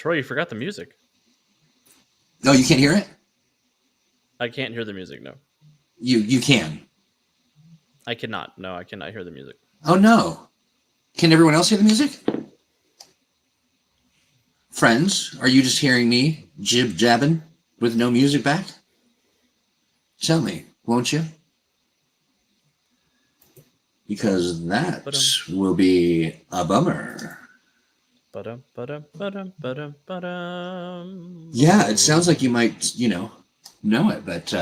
Troy, you forgot the music. No, you can't hear it? I can't hear the music, no. You can. I cannot. No, I cannot hear the music. Oh, no. Can everyone else hear the music? Friends, are you just hearing me jib-jabbing with no music back? Tell me, won't you? Because that Ba-dum, will be a bummer. ba-dum, ba-dum, ba-dum, ba-dum, ba-dum. Yeah, it sounds like you might, know it, but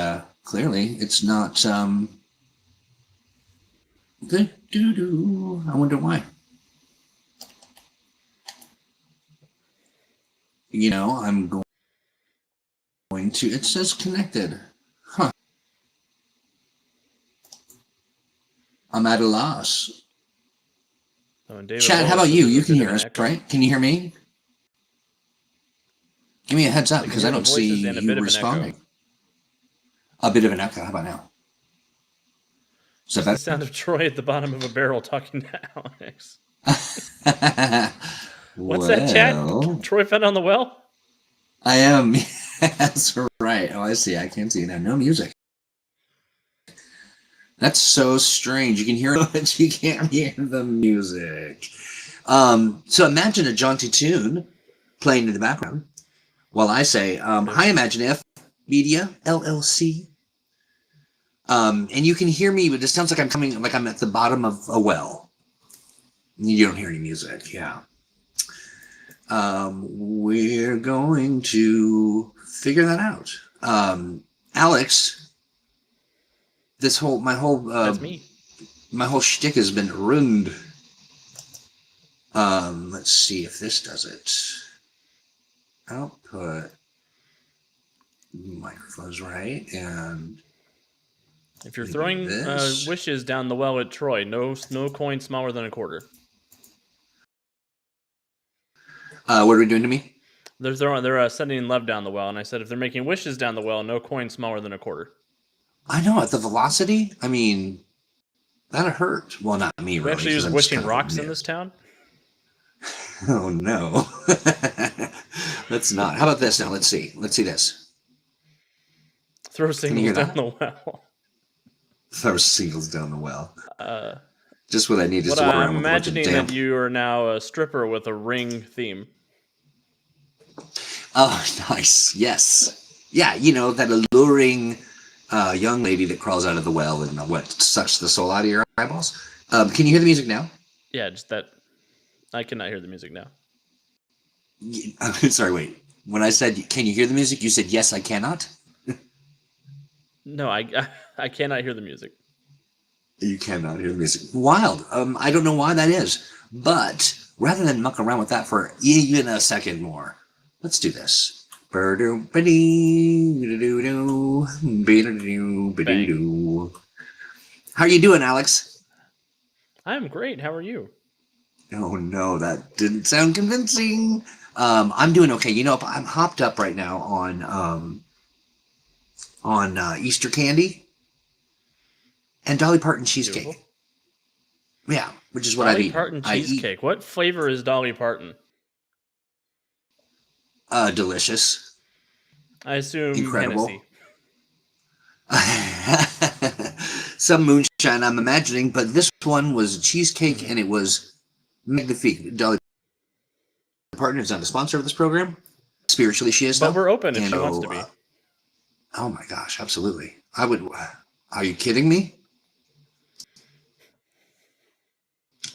clearly it's not. I wonder why. I'm going to. It says connected. Huh. I'm at a loss. Oh, and David Chad, how Wallace about says you? there's You a can bit of hear an us, echo. right? Can you hear me? Give me a heads up I can because hear I the don't voices see and a you bit of an responding. echo. A bit of an echo. How about now? Is that It's the sound of Troy at the bottom of a barrel talking to Alex. better? What's that, Chad? Well, Troy fell down the well? I am. That's right. Oh, I see. I can see now. No music. That's so strange. You can hear it, but you can't hear the music. So imagine a jaunty tune playing in the background while I say, "Hi, Imagine F Media LLC." And you can hear me, but it sounds like I'm at the bottom of a well. You don't hear any music. Yeah. We're going to figure that out. Alex, That's me. my whole shtick has been ruined. Let's see if this does it. Output microphone's right, and If you're throwing wishes down the well at Troy, no coin smaller than a quarter. What are we doing to me? They're sending love down the well, and I said if they're making wishes down the well, no coin smaller than a quarter. I know at the velocity. I mean, that'd hurt. Well, not me We really. actually use wishing rocks in this town. Oh no. Let's not. How about this now? Let's see. Let's see this. Throw singles down the well. Throw singles down the well. Uh, Just what I need is what to walk I'm around with a bunch of imagining damp. that you are now a stripper with a ring theme. Oh, nice. Yes. Yeah, that alluring young lady that crawls out of the well and sucks the soul out of your eyeballs. Can you hear the music now? Yeah, just that. I cannot hear the music now. Sorry, wait. When I said, can you hear the music? You said, yes, I cannot? No, I cannot hear the music. You cannot hear the music. Wild. I don't know why that is. But rather than muck around with that for even a second more, let's do this. Bang. How are you doing, Alex? I'm great. How are you? Oh no, that didn't sound convincing. I'm doing okay. I'm hopped up right now on Easter candy and Dolly Parton cheesecake. Beautiful. Yeah, which is what Dolly I've eaten. Parton cheesecake. What flavor is Dolly Parton? Delicious. I assume Incredible. Hennessy. Some moonshine, I'm imagining, but this one was a cheesecake and it was magnifique. Dolly Parton is not a sponsor of this program. Spiritually, she is. But we're open if she wants to be. Oh my gosh, absolutely. I would. Are you kidding me?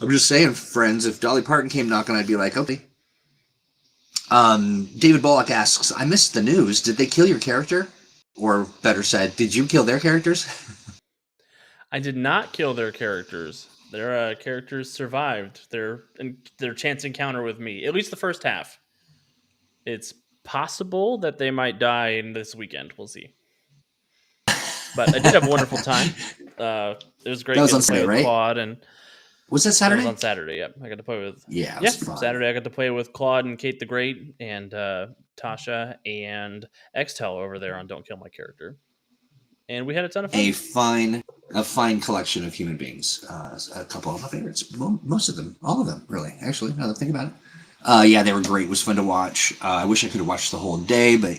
I'm just saying, friends, if Dolly Parton came knocking, I'd be like, okay. David Bullock asks, I missed the news. Did they kill your character? Or better said, did you kill their characters? I did not kill their characters. Their characters survived their chance encounter with me. At least the first half. It's possible that they might die in this weekend. We'll see. But I did have a wonderful time. It was great getting to play with Claude and. Was that Saturday? It was on Saturday. Yep, I got to play with. Yeah, it was fun. Saturday I got to play with Claude and Kate the Great and Tasha and Xtel over there on Don't Kill My Character, and we had a ton of fun. A fine collection of human beings. A couple of my favorites. Most of them, all of them, really. Actually, now that I think about it, Yeah, they were great. It was fun to watch. I wish I could have watched the whole day, but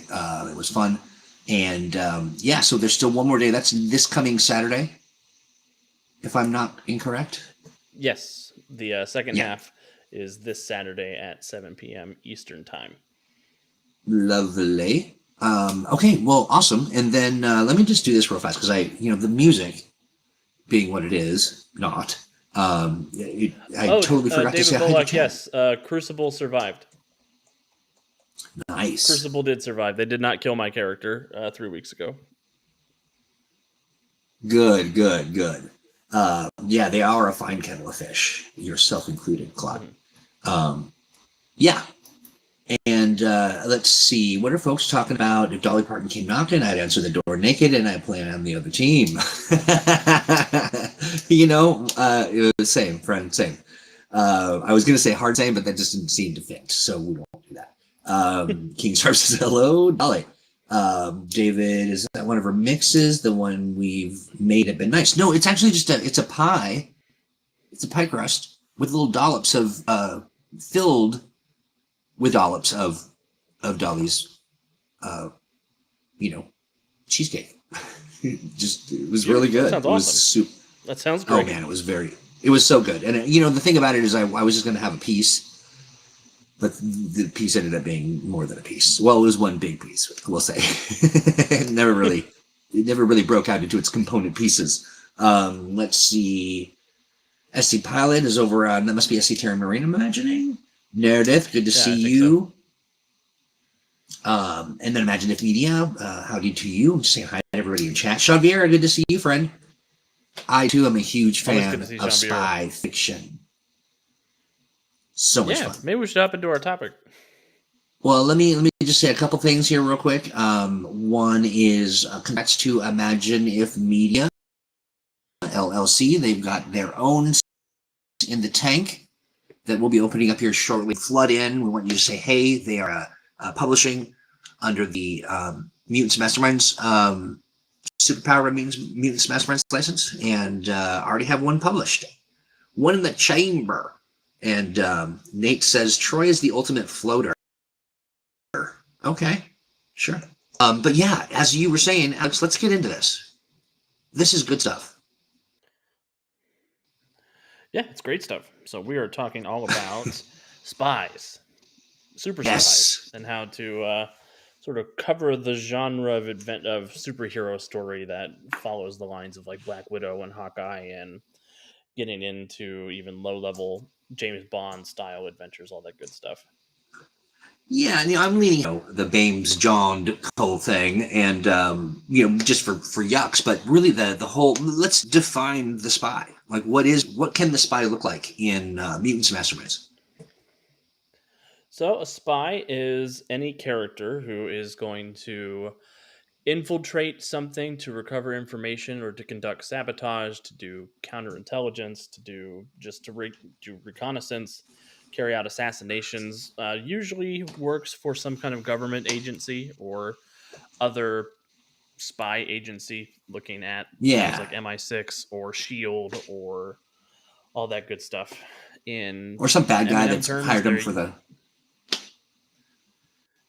it was fun. And yeah, so there's still one more day. That's this coming Saturday, if I'm not incorrect. Yes, the second Yeah, half is this Saturday at 7 p.m. Eastern Time. lovely. Okay, well, awesome. And then let me just do this real fast because the music being what it is, not. I Oh, totally forgot to David say hi to Bullock, Chad. yes, Crucible survived. Nice. Crucible did survive. They did not kill my character 3 weeks ago. Good, good, good. Yeah, they are a fine kettle of fish, yourself included, Claude. Mhm. Yeah, and let's see, what are folks talking about? If Dolly Parton came knocking, I'd answer the door naked, and I'd play on the other team. It was same, friend, same. I was going to say hard same, but that just didn't seem to fit, so we won't do that. King Star says hello, Dolly. David, is that one of her mixes? The one we've made have been nice. No, it's actually just it's a pie. It's a pie crust with little dollops of filled with dollops of Dolly's uh, you know, cheesecake. It was really Beautiful. That good. sounds It was awesome. super. That sounds Oh great. man, it was so good. And the thing about it is, I was just going to have a piece, but the piece ended up being more than a piece. Well, it was one big piece, we'll say. It never really broke out into its component pieces. Let's see. SC Pilot is over on, that must be SC Terra Marine, I'm imagining. Meredith, good to Yeah, see I think so. you. And then Imagine If Media, howdy to you. Just saying hi to everybody in chat. Sean Vieira, good to see you, friend. I too am a huge Always good to fan see of Jean Vieira. spy fiction. So much Yeah, fun. maybe we should hop into our topic. Well, let me just say a couple things here real quick. One is congrats to Imagine If Media LLC. They've got their own in the tank that will be opening up here shortly. Flood in. We want you to say hey. They are publishing under the Mutants Masterminds Superpower Mutants Masterminds license, and already have one published. One in the chamber. And Nate says Troy is the ultimate floater. Okay, sure. But yeah, as you were saying, Alex, let's get into this. This is good stuff. Yeah, it's great stuff. So we are talking all about spies, super spies, Yes. and how to sort of cover the genre of superhero story that follows the lines of like Black Widow and Hawkeye, and getting into even low level James Bond style adventures, all that good stuff. Yeah, I'm leaning the Bames John whole thing, and just for yucks, but really the whole. Let's define the spy. Like, what can the spy look like in Mutants Masterminds? So a spy is any character who is going to infiltrate something to recover information or to conduct sabotage, to do counterintelligence, to do just do reconnaissance, carry out assassinations. Usually works for some kind of government agency or other spy agency, looking at things Yeah, like MI6 or Shield or all that good stuff. In or some bad guy M&M that's terms, hired him they're for the.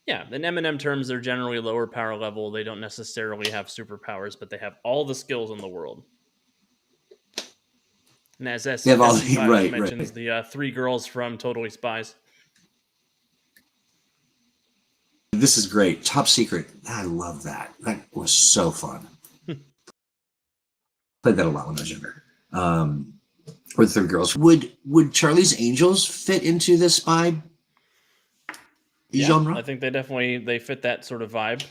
yeah, in M&M terms, they're generally lower power level. They don't necessarily have superpowers, but they have all the skills in the world. And as They have all SC Pilot right, mentions, right. the three girls from Totally Spies. This is great. Top secret. I love that. That was so fun. Played that a lot when I was younger. Or the Third Girls. Would Charlie's Angels fit into the spy Yeah, I genre? think they fit that sort of vibe.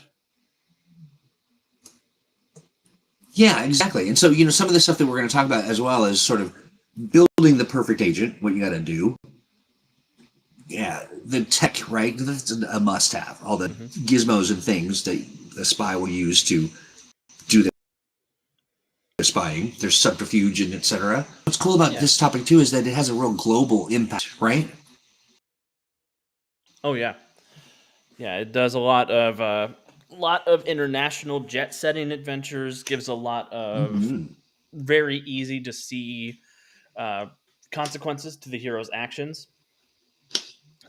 Yeah, exactly. And so some of the stuff that we're going to talk about as well is sort of building the perfect agent. What you got to do. Yeah, the tech, right? That's a must-have. All the Hmm. gizmos and things that the spy will use to do their spying. There's subterfuge and etc. What's cool about Yeah. this topic too is that it has a real global impact, right? Oh yeah. Yeah, it does a lot of international jet setting adventures. Gives a lot of Mm-hmm. very easy to see uh, consequences to the hero's actions.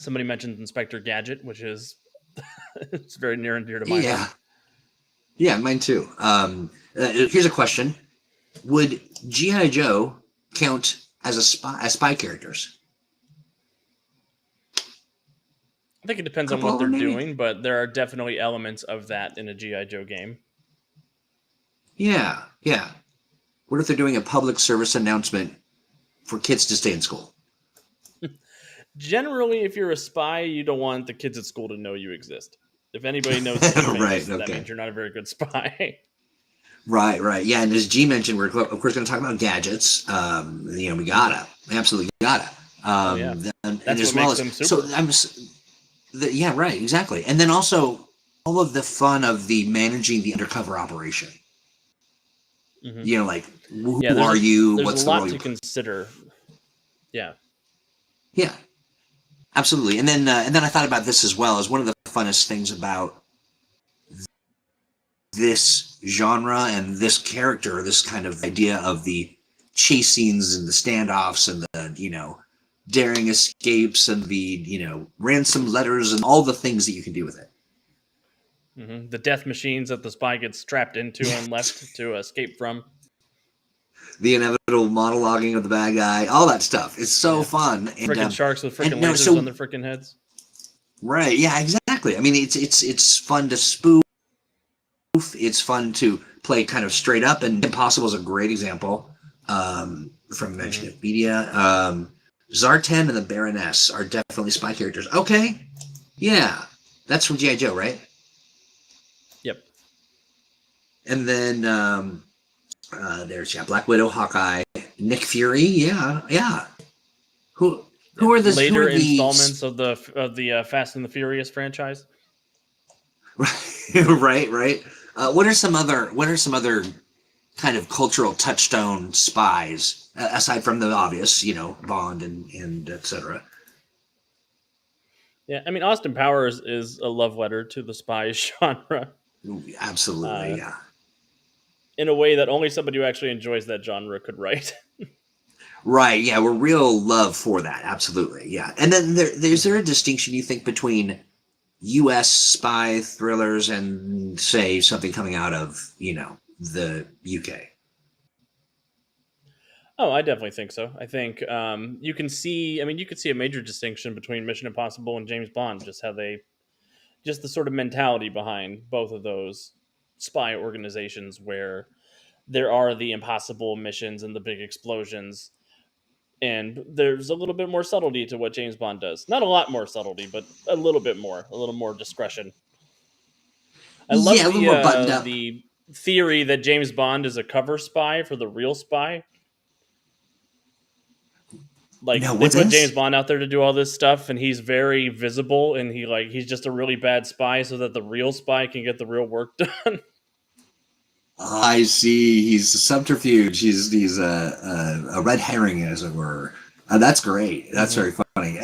Somebody mentioned Inspector Gadget, which is it's very near and dear to my Yeah, heart. yeah, mine too. Here's a question: would GI Joe count as as spy characters? I think it depends on Couple what of they're them, maybe. doing, but there are definitely elements of that in a GI Joe game. Yeah, yeah. What if they're doing a public service announcement for kids to stay in school? Generally, if you're a spy, you don't want the kids at school to know you exist. If anybody knows that you're Right. famous, that Okay. means you're not a very good spy. Right. Right. Yeah. And as G mentioned, we're of course going to talk about gadgets. We gotta absolutely gotta. Oh yeah, And that's as what well makes as them super. yeah. Right. Exactly. And then also all of the fun of the managing the undercover operation. Hmm. Like Yeah, who are you? there's a What's the role lot you to play? consider. Yeah. Yeah. Absolutely. And then I thought about this as well as one of the funnest things about this genre and this character, this kind of idea of the chase scenes and the standoffs and the, daring escapes and the, ransom letters and all the things that you can do with it. The death machines that the spy gets strapped into and left to escape from. The inevitable monologuing of the bad guy, all that stuff. It's so Yeah. fun. Freaking sharks with freaking And no, lasers on so their freaking heads. right, yeah, exactly. I mean, it's fun to spoof. It's fun to play kind of straight up, and Impossible is a great example from Hmm. Mention Media. Zartan and the Baroness are definitely spy characters. Okay, yeah, that's from GI Joe, right? Yep. And then there's Black Widow, Hawkeye, Nick Fury. Yeah, yeah. Who Yeah. who are this? Who Later are the installments of the Fast and the Furious franchise. right, right? What are some other kind of cultural touchstone spies aside from the obvious, Bond and etc. Yeah, I mean Austin Powers is a love letter to the spy genre, Absolutely, uh, yeah. in a way that only somebody who actually enjoys that genre could write. Right, yeah, we're real love for that. Absolutely, yeah. And then is there Hmm. a distinction you think between U.S. spy thrillers and say something coming out of the UK? Oh, I definitely think so. I think you can see. I mean, you could see a major distinction between Mission Impossible and James Bond. Just the sort of mentality behind both of those spy organizations, where there are the impossible missions and the big explosions, and there's a little bit more subtlety to what James Bond does. Not a lot more subtlety, but a little more discretion. I Yeah, love a little more buttoned up. the theory that James Bond is a cover spy for the real spy. No, Like they what's put James this? Bond out there to do all this stuff, and he's very visible, and he's just a really bad spy, so that the real spy can get the real work done. I see. He's a subterfuge. He's a red herring, as it were. That's great. That's Hmm. very funny.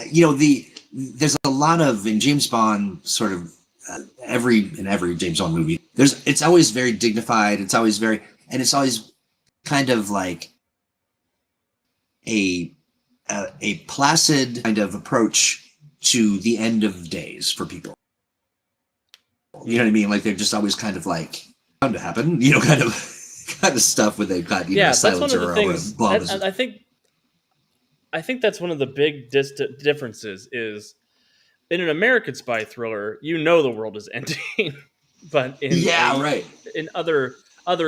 There's a lot of in James Bond sort of every James Bond movie. It's always very dignified. It's always kind of like a a placid kind of approach to the end of days for people. You know what I Hmm. mean? Like they're just always kind of like bound to happen. Kind of stuff where they've got a Yeah, that's one of the silencer or a things. bomb. I think that's one of the big differences is in an American spy thriller, you know the world is ending, but Yeah, right. in other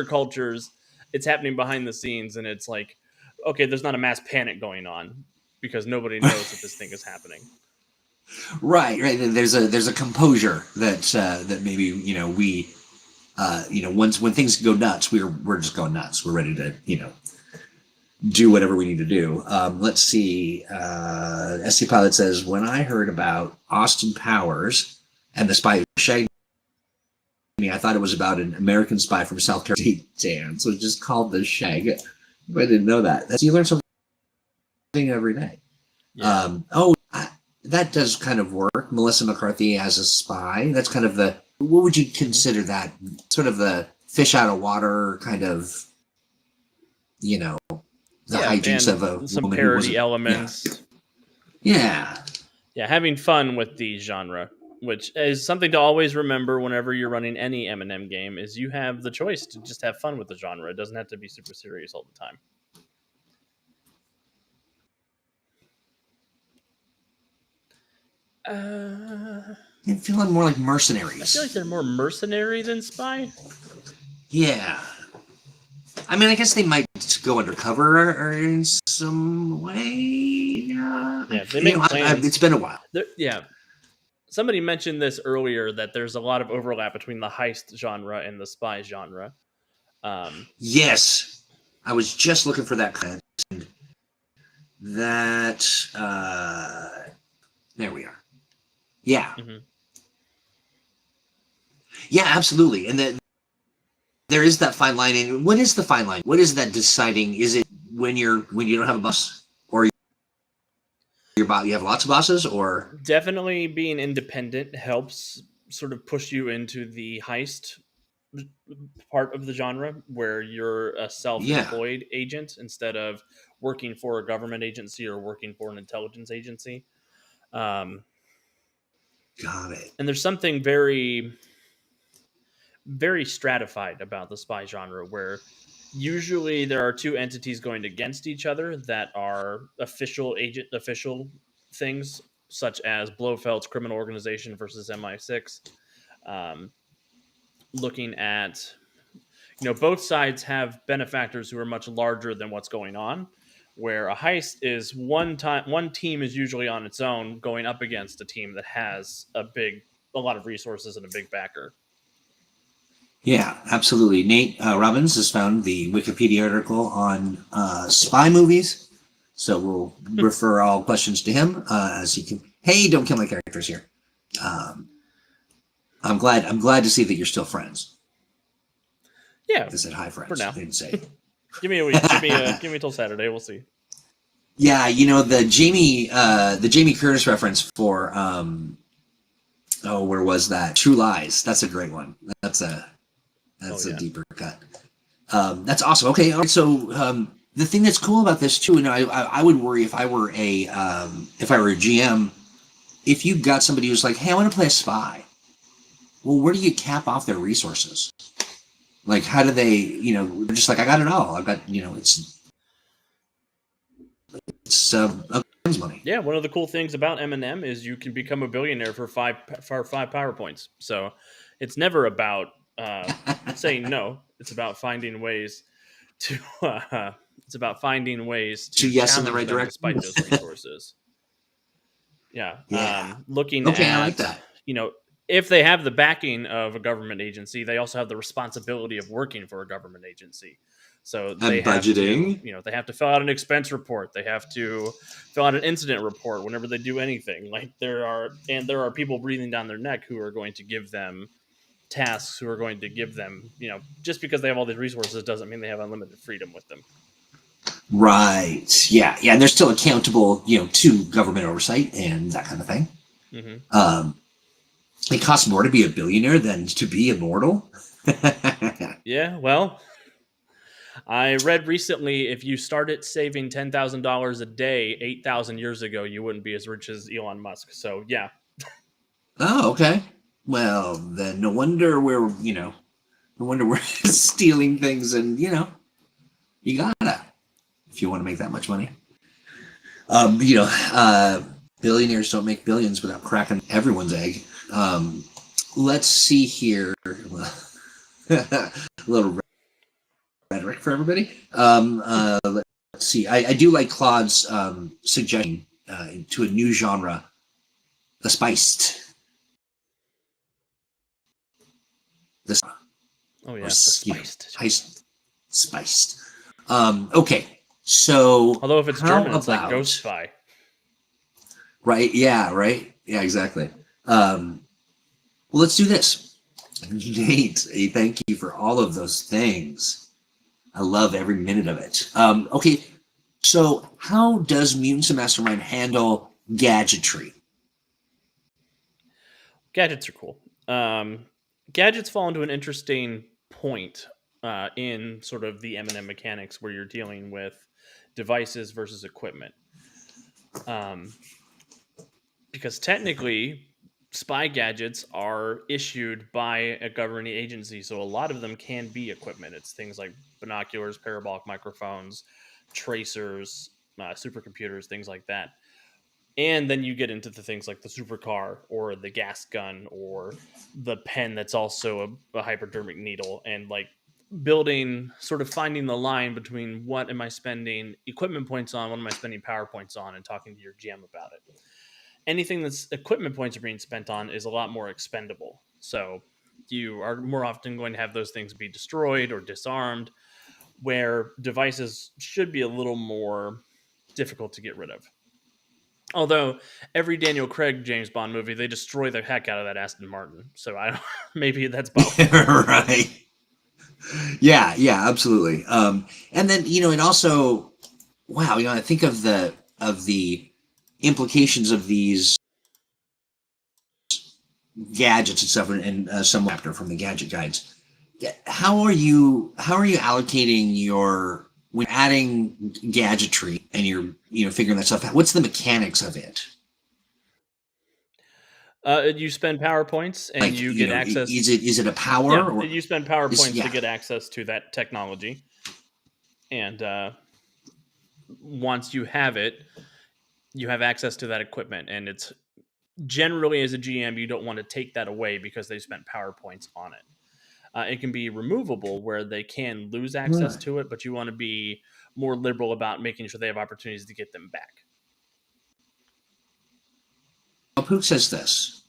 cultures, it's happening behind the scenes, and it's like, okay, there's not a mass panic going on because nobody knows that this thing is happening. Right, right. There's a composure that maybe we once when things go nuts, we're just going nuts. We're ready to do whatever we need to do. Let's see. SC Pilot says, when I heard about Austin Powers and the spy who shagged me, I thought it was about an American spy from South Carolina. Dan, so it's just called the Shag. I didn't know that. You learn something every day. Yeah. That does kind of work. Melissa McCarthy as a spy. That's kind of what would you Hmm. consider that? Sort of the fish out of water kind of, you know, the Yeah, hijinks of a and some woman who parody wasn't. Yeah. elements. Yeah. Yeah, having fun with the genre, which is something to always remember whenever you're running any M&M game, is you have the choice to just have fun with the genre. It doesn't have to be super serious all the time. I'm feeling more like I feel like mercenaries. they're more mercenary than spy. Yeah. I mean, I guess they might go undercover or in some way. Yeah. Yeah, they make It's plans. been a while. Yeah, somebody mentioned this earlier that there's a lot of overlap between the heist genre and the spy genre. Um, Yes. I was just looking for that. That, there we are. Yeah. mhm. Yeah, absolutely. And then there is that fine line. And what is the fine line? What is that deciding? Is it when you don't have a boss, or you have lots of bosses, or Definitely being independent helps sort of push you into the heist part of the genre where you're a yeah, self-employed agent instead of working for a government agency or working for an intelligence agency. Um, got it. and there's something very, very stratified about the spy genre where usually there are two entities going against each other that are official things, such as Blofeld's criminal organization versus MI6. Um, looking at, both sides have benefactors who are much larger than what's going on. Where a heist is one team is usually on its own going up against a team that has a lot of resources and a big backer. Yeah, absolutely. Nate Robbins has found the Wikipedia article on spy movies, so we'll refer all questions to him as he can. Hey, don't kill my characters here. Um, I'm glad. I'm glad to see that you're still friends. Yeah, They said hi, for friends. now. They didn't say. Give me a week. Give me till Saturday. We'll see. Yeah, the Jamie Curtis reference for oh, where was that? True Lies. That's a great one. Oh That's a yeah. deeper cut. That's awesome. Okay, all right. So the thing that's cool about this too, and I would worry if I were a GM, if you got somebody who's like, hey, I want to play a spy. Well, where do you cap off their resources? Like, how do they? They're just like, I got it all. I've got it's money. Yeah, one of the cool things about M&M is you can become a billionaire for five PowerPoints. So it's never about saying no. It's about finding ways to it's about finding ways To to yes in the challenge right them direction. despite those resources. Yeah, Yeah. looking Okay, I like at, that. if they have the backing of a government agency, they also have the responsibility of working for a government agency. So they And have to, budgeting. they have to fill out an expense report. They have to fill out an incident report whenever they do anything. Like there are people breathing down their neck who are going to give them tasks, who are going to give them, just because they have all these resources doesn't mean they have unlimited freedom with them. Right. Yeah. Yeah. And they're still accountable, to government oversight and that kind of thing. Hmm. Um, it costs more to be a billionaire than to be immortal. Yeah, well, I read recently if you started saving $10,000 a day 8,000 years ago, you wouldn't be as rich as Elon Musk. So, yeah. Oh, okay. Well, then no wonder we're stealing things, and you gotta if you want to make that much money. Um, you know, uh, Billionaires don't make billions without cracking everyone's egg. Let's see here. A little rhetoric for everybody. Let's see. I do like Claude's suggestion to a new genre, the spiced. The Oh, or yeah. The spiced genre. heist spiced. Okay, so Although, if it's how German, it's like Ghost about Spy. right? Yeah, right. Yeah, exactly. Well, let's do this. Nate, thank you for all of those things. I love every minute of it. Okay, so how does Mutants and Mastermind handle gadgetry? Gadgets are cool. Um, Gadgets fall into an interesting point in sort of the M&M mechanics where you're dealing with devices versus equipment. Um, because technically spy gadgets are issued by a governing agency, so a lot of them can be equipment. It's things like binoculars, parabolic microphones, tracers, supercomputers, things like that. And then you get into the things like the supercar or the gas gun or the pen that's also a hypodermic needle, and like building, sort of finding the line between what am I spending equipment points on, what am I spending power points on, and talking to your GM about it. Anything that's equipment points are being spent on is a lot more expendable. So you are more often going to have those things be destroyed or disarmed, where devices should be a little more difficult to get rid of. Although every Daniel Craig James Bond movie, they destroy the heck out of that Aston Martin. So I don't, maybe that's both. Right. Yeah, yeah, absolutely. And then it also, wow, I think of the implications of these gadgets and stuff, and some chapter from the gadget guides. Yeah, how are you allocating your when adding gadgetry and you're figuring that stuff out? What's the mechanics of it? You spend power points and Like, you get access. is it a Yeah, power or you spend power is points to yeah. get access to that technology. And once you have it, you have access to that equipment. And it's generally, as a GM, you don't want to take that away because they spent power points on it. It can be removable where they can lose access Right. to it, but you want to be more liberal about making sure they have opportunities to get them back. Pook says this.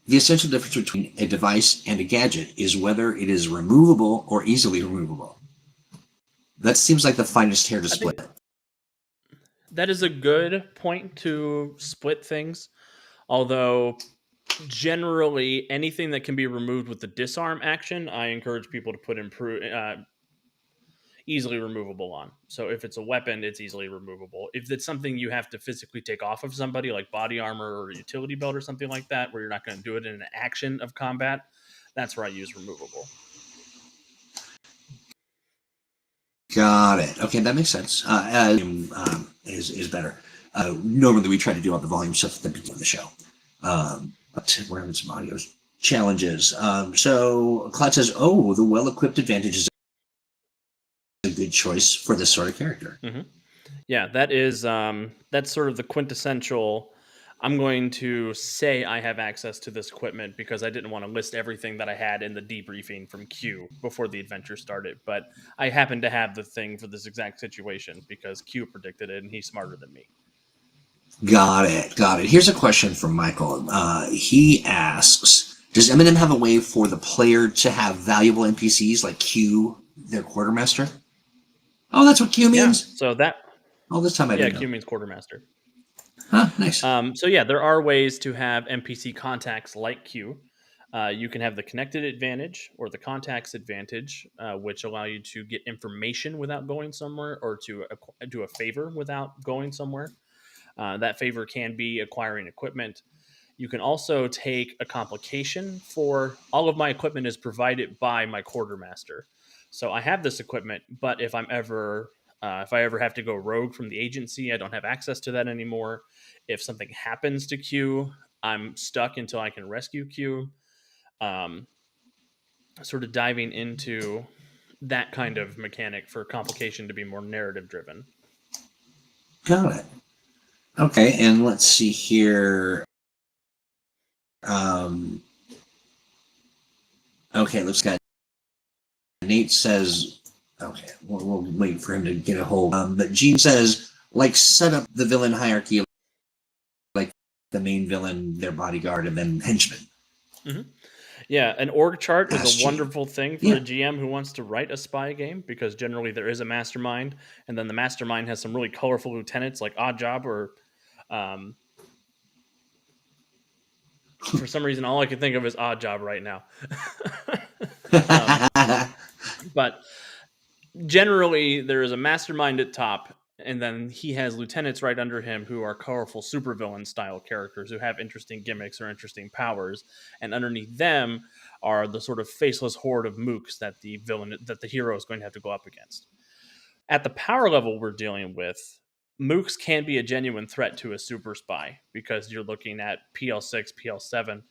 The essential difference between a device and a gadget is whether it is removable or easily removable. That seems like the finest hair to I think split. that is a good point to split things. Although, generally, anything that can be removed with the disarm action, I encourage people to put easily removable on. So if it's a weapon, it's easily removable. If it's something you have to physically take off of somebody, like body armor or a utility belt or something like that, where you're not going to do it in an action of combat, that's where I use removable. Got it. Okay, that makes sense. Is better. Normally, we try to do all the volume stuff at the beginning of the show, but we're having some audio challenges. So Cloud says, "Oh, the well-equipped advantage is a good choice for this sort of character." Mm-hmm. Yeah, that's sort of the quintessential. I'm going to say I have access to this equipment because I didn't want to list everything that I had in the debriefing from Q before the adventure started, but I happen to have the thing for this exact situation because Q predicted it and he's smarter than me. Got it. Got it. Here's a question from Michael. He asks, "Does Eminem have a way for the player to have valuable NPCs like Q, their quartermaster?" Oh, that's what Q Yeah, means. so that All this time I yeah, didn't Q know. means quartermaster. Huh? Nice. So yeah, there are ways to have NPC contacts like Q. You can have the connected advantage or the contacts advantage, which allow you to get information without going somewhere, or to do a favor without going somewhere. That favor can be acquiring equipment. You can also take a complication for all of my equipment is provided by my quartermaster. So I have this equipment, but if I ever have to go rogue from the agency, I don't have access to that anymore. If something happens to Q, I'm stuck until I can rescue Q. Um, Sort of diving into that kind of mechanic for complication to be more narrative driven. Got it. Okay, and let's see here. Um, okay, let's get Nate says. Okay, we'll wait for him to get a hold. But Gene says, like, set up the villain hierarchy, like the main villain, their bodyguard, and then henchman. Mm-hmm. Yeah, an org chart is a That's Gene. wonderful thing for Yeah. a GM who wants to write a spy game because generally there is a mastermind, and then the mastermind has some really colorful lieutenants like Odd Job or. Um, for some reason, all I can think of is Odd Job right now. um, but generally, there is a mastermind at top, and then he has lieutenants right under him who are colorful supervillain style characters who have interesting gimmicks or interesting powers, and underneath them are the sort of faceless horde of mooks that the hero is going to have to go up against. At the power level we're dealing with, mooks can be a genuine threat to a super spy because you're looking at PL6, PL7.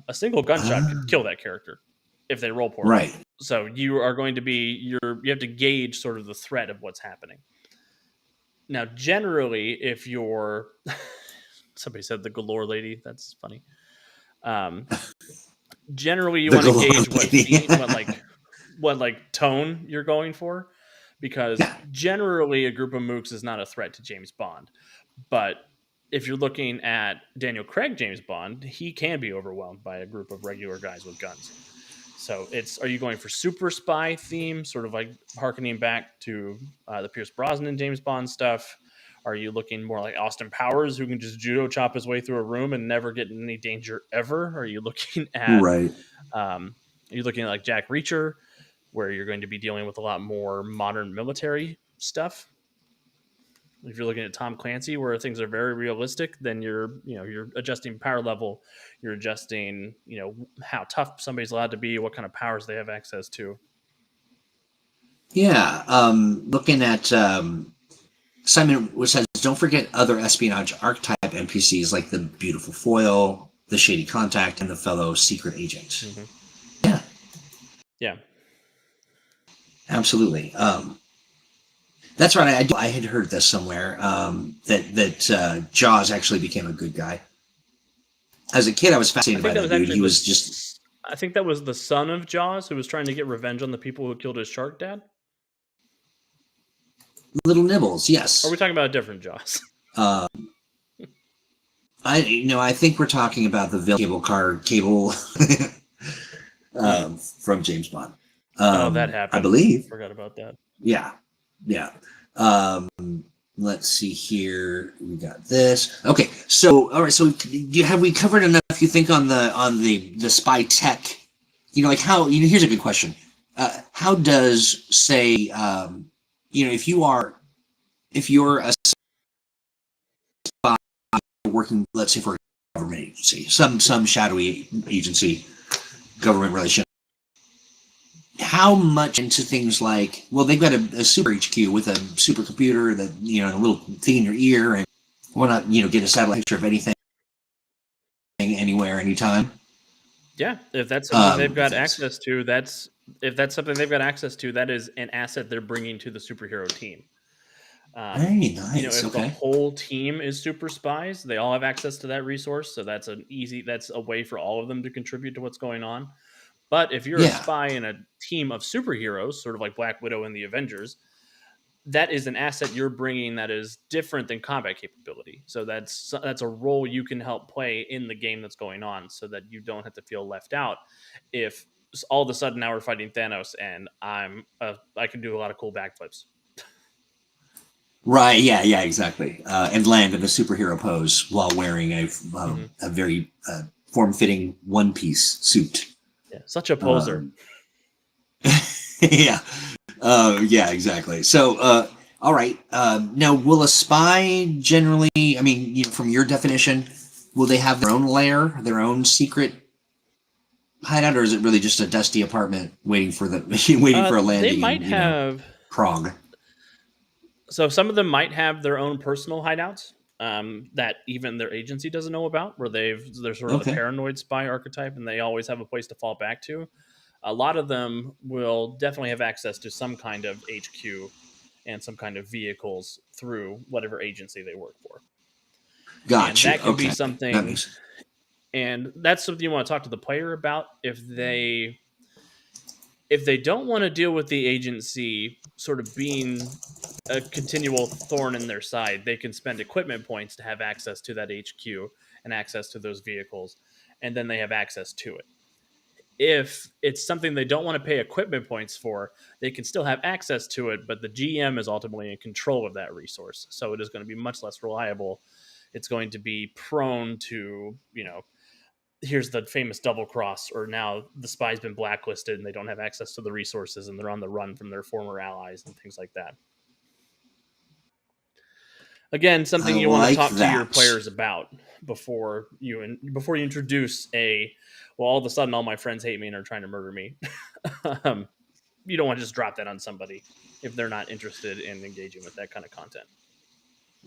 A single gunshot could kill that character if they roll poorly. Right. So you are going to be you have to gauge sort of the threat of what's happening. Now, generally, if you're somebody said the galore lady, that's funny. Um, Generally, you The want to galore gauge what lady. theme, what like tone you're going for, because Yeah. generally a group of mooks is not a threat to James Bond. But if you're looking at Daniel Craig James Bond, he can be overwhelmed by a group of regular guys with guns. So are you going for super spy theme, sort of like harkening back to the Pierce Brosnan James Bond stuff? Are you looking more like Austin Powers, who can just judo chop his way through a room and never get in any danger ever? Are you looking at Right. you're looking at like Jack Reacher, where you're going to be dealing with a lot more modern military stuff? If you're looking at Tom Clancy, where things are very realistic, then you're adjusting power level, you're adjusting how tough somebody's allowed to be, what kind of powers they have access to. Yeah. Looking at Simon, which says, don't forget other espionage archetype NPCs like the beautiful foil, the shady contact, and the fellow secret agent. Mm-hmm. Yeah, Yeah, absolutely. That's right. I had heard this somewhere that Jaws actually became a good guy. As a kid, I was I fascinated think by that that was dude. actually He was just I think that was the son of Jaws who was trying to get revenge on the people who killed his shark dad. little nibbles. Or are we Yes. talking about a different Jaws? Um, I think we're talking about the cable from James Bond. Oh, that I happened. believe. Forgot about that. Yeah, yeah. Um, let's see here. We got this. Okay, so all right. So have we covered enough? You think on the spy tech? Like how? Here's a good question. How does say if you're a spy working, let's say for a government agency, some shadowy agency, government relation. How much into things like, well, they've got a super HQ with a supercomputer that, a little thing in your ear, and why not, get a satellite picture of anything, anywhere, anytime. Yeah, if that's something they've got Things. access to, that is an asset they're bringing to the superhero team. Hey, nice. If the Okay. whole team is super spies, they all have access to that resource, so that's a way for all of them to contribute to what's going on. But if you're a Yeah. spy in a team of superheroes, sort of like Black Widow and the Avengers, that is an asset you're bringing that is different than combat capability. So that's a role you can help play in the game that's going on, so that you don't have to feel left out. If all of a sudden now we're fighting Thanos and I can do a lot of cool backflips. Right. Yeah. Yeah. Exactly. And land in a superhero pose while wearing Mm-hmm. a very form-fitting one-piece suit. Yeah, such a poser. Um, yeah. Yeah, exactly. So, all right. Now, will a spy generally, I mean, from your definition, will they have their own lair, their own secret hideout, or is it really just a dusty apartment waiting for waiting for a They landing might in, have Prague? So some of them might have their own personal hideouts that even their agency doesn't know about, where they're sort of the Okay. paranoid spy archetype, and they always have a place to fall back to. A lot of them will definitely have access to some kind of HQ and some kind of vehicles through whatever agency they work for, and Got you. that can be Okay. That something. makes And that's something you want to talk to the player about. If they don't want to deal with the agency sort of being a continual thorn in their side, they can spend equipment points to have access to that HQ and access to those vehicles, and then they have access to it. If it's something they don't want to pay equipment points for, they can still have access to it, but the GM is ultimately in control of that resource. So it is going to be much less reliable. It's going to be prone to, here's the famous double cross, or now the spy's been blacklisted and they don't have access to the resources and they're on the run from their former allies and things like that. Again, I something you want to like talk to your that. players about before you introduce all of a sudden all my friends hate me and are trying to murder me. um, you don't want to just drop that on somebody if they're not interested in engaging with that kind of content.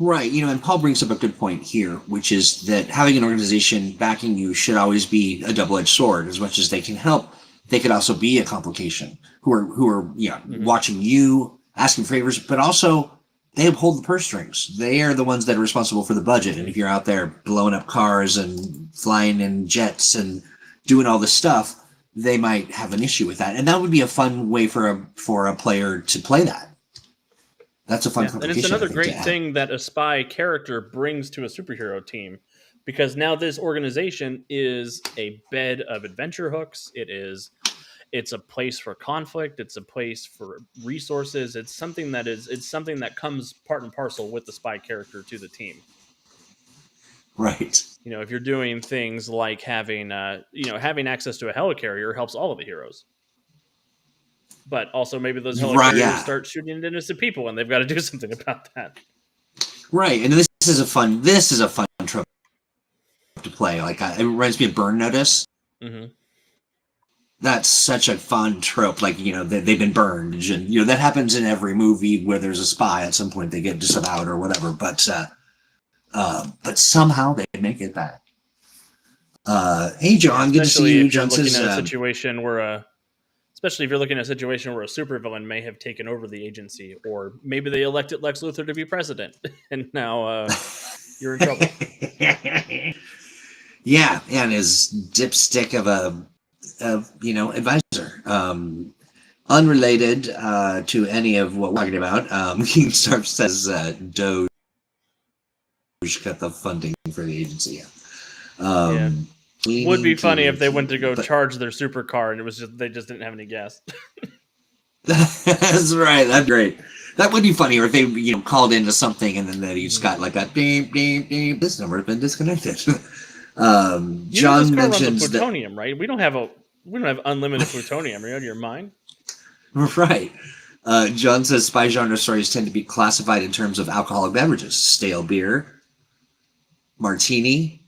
Right, and Paul brings up a good point here, which is that having an organization backing you should always be a double-edged sword. As much as they can help, they could also be a complication. Who are watching you, asking favors, but also they uphold the purse strings. They are the ones that are responsible for the budget. And if you're out there blowing up cars and flying in jets and doing all this stuff, they might have an issue with that. And that would be a fun way for a player to play that. That's a fun And it's complication. another great thing that a spy character brings to a superhero team, because now this organization is a bed of adventure hooks. It's a place for conflict. It's a place for resources. It's something that comes part and parcel with the spy character to the team. Right. If you're doing things like having access to a helicarrier helps all of the heroes. But also maybe those helicarriers start shooting at innocent people, and they've got to do something about that. Right, and this is a fun trope to play. Like it reminds me of Burn Notice. Mm-hmm. That's such a fun trope. Like they've been burned, and that happens in every movie where there's a spy. At some point, they get disavowed or whatever. But somehow they make it back. Hey, John, good to see you. John says, especially if you're looking at a situation where a supervillain may have taken over the agency, or maybe they elected Lex Luthor to be president, and now you're in trouble. Yeah, and his dipstick of advisor. Unrelated to any of what we're talking about, King Stark says Doge cut the funding for the agency. Would be funny if they went to go charge their supercar and they just didn't have any gas. That's right. That's great. That would be funny, or if they called into something and then they just got like a beep beep beep. This number has been disconnected. John mentions plutonium, right? We don't have unlimited plutonium. Are you out of your mind? Right. John says spy genre stories tend to be classified in terms of alcoholic beverages: stale beer, martini,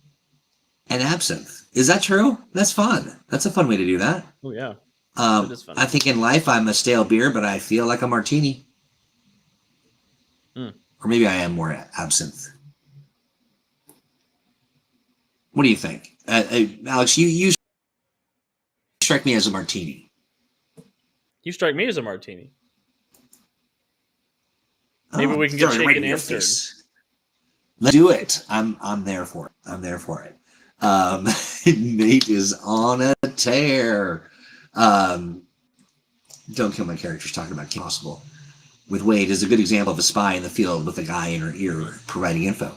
and absinthe. Is that true? That's fun. That's a fun way to do that. Oh, yeah. It is fun. I think in life I'm a stale beer, but I feel like a martini. Or maybe I am more absinthe. What do you think? Alex, you strike me as a martini. You strike me as a martini. Maybe we can get shaken and stirred. Let's do it. I'm there for it. I'm there for it. Nate is on a tear. Don't kill my characters talking about Kim Possible. With Wade is a good example of a spy in the field with a guy in her ear providing info.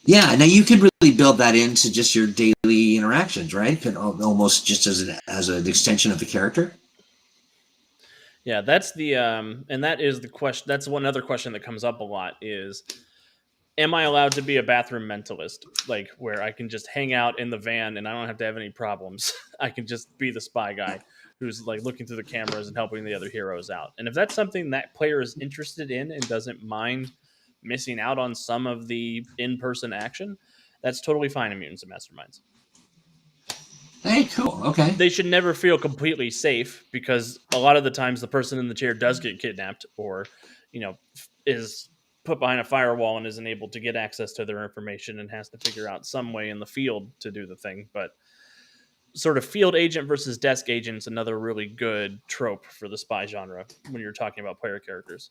Yeah, now you could really build that into just your daily interactions, right? Could almost just as an extension of the character. Yeah, that's the and that is the question. That's one other question that comes up a lot is, am I allowed to be a bathroom mentalist? Like where I can just hang out in the van and I don't have to have any problems. I can just be the spy guy who's like looking through the cameras and helping the other heroes out. And if that's something that player is interested in and doesn't mind missing out on some of the in-person action, that's totally fine in Mutants and Masterminds. Hey, cool. Okay. They should never feel completely safe, because a lot of the times the person in the chair does get kidnapped or, is put behind a firewall and isn't able to get access to their information and has to figure out some way in the field to do the thing. But sort of field agent versus desk agent is another really good trope for the spy genre when you're talking about player characters.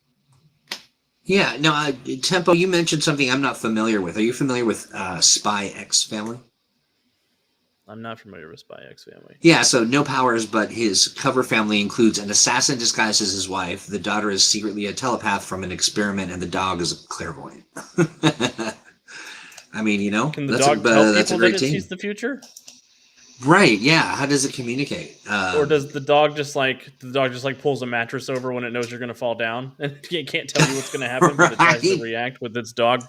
Yeah. No, Tempo, you mentioned something I'm not familiar with. Are you familiar with Spy X Family? I'm not familiar with Spy X Family. Yeah, so no powers, but his cover family includes an assassin disguised as his wife. The daughter is secretly a telepath from an experiment, and the dog is a clairvoyant. I mean, can the dog tell people that it sees the future? Right? Yeah. How does it communicate? Or does the dog just pulls a mattress over when it knows you're going to fall down, and it can't tell you what's going to happen, but it tries to react with its dog?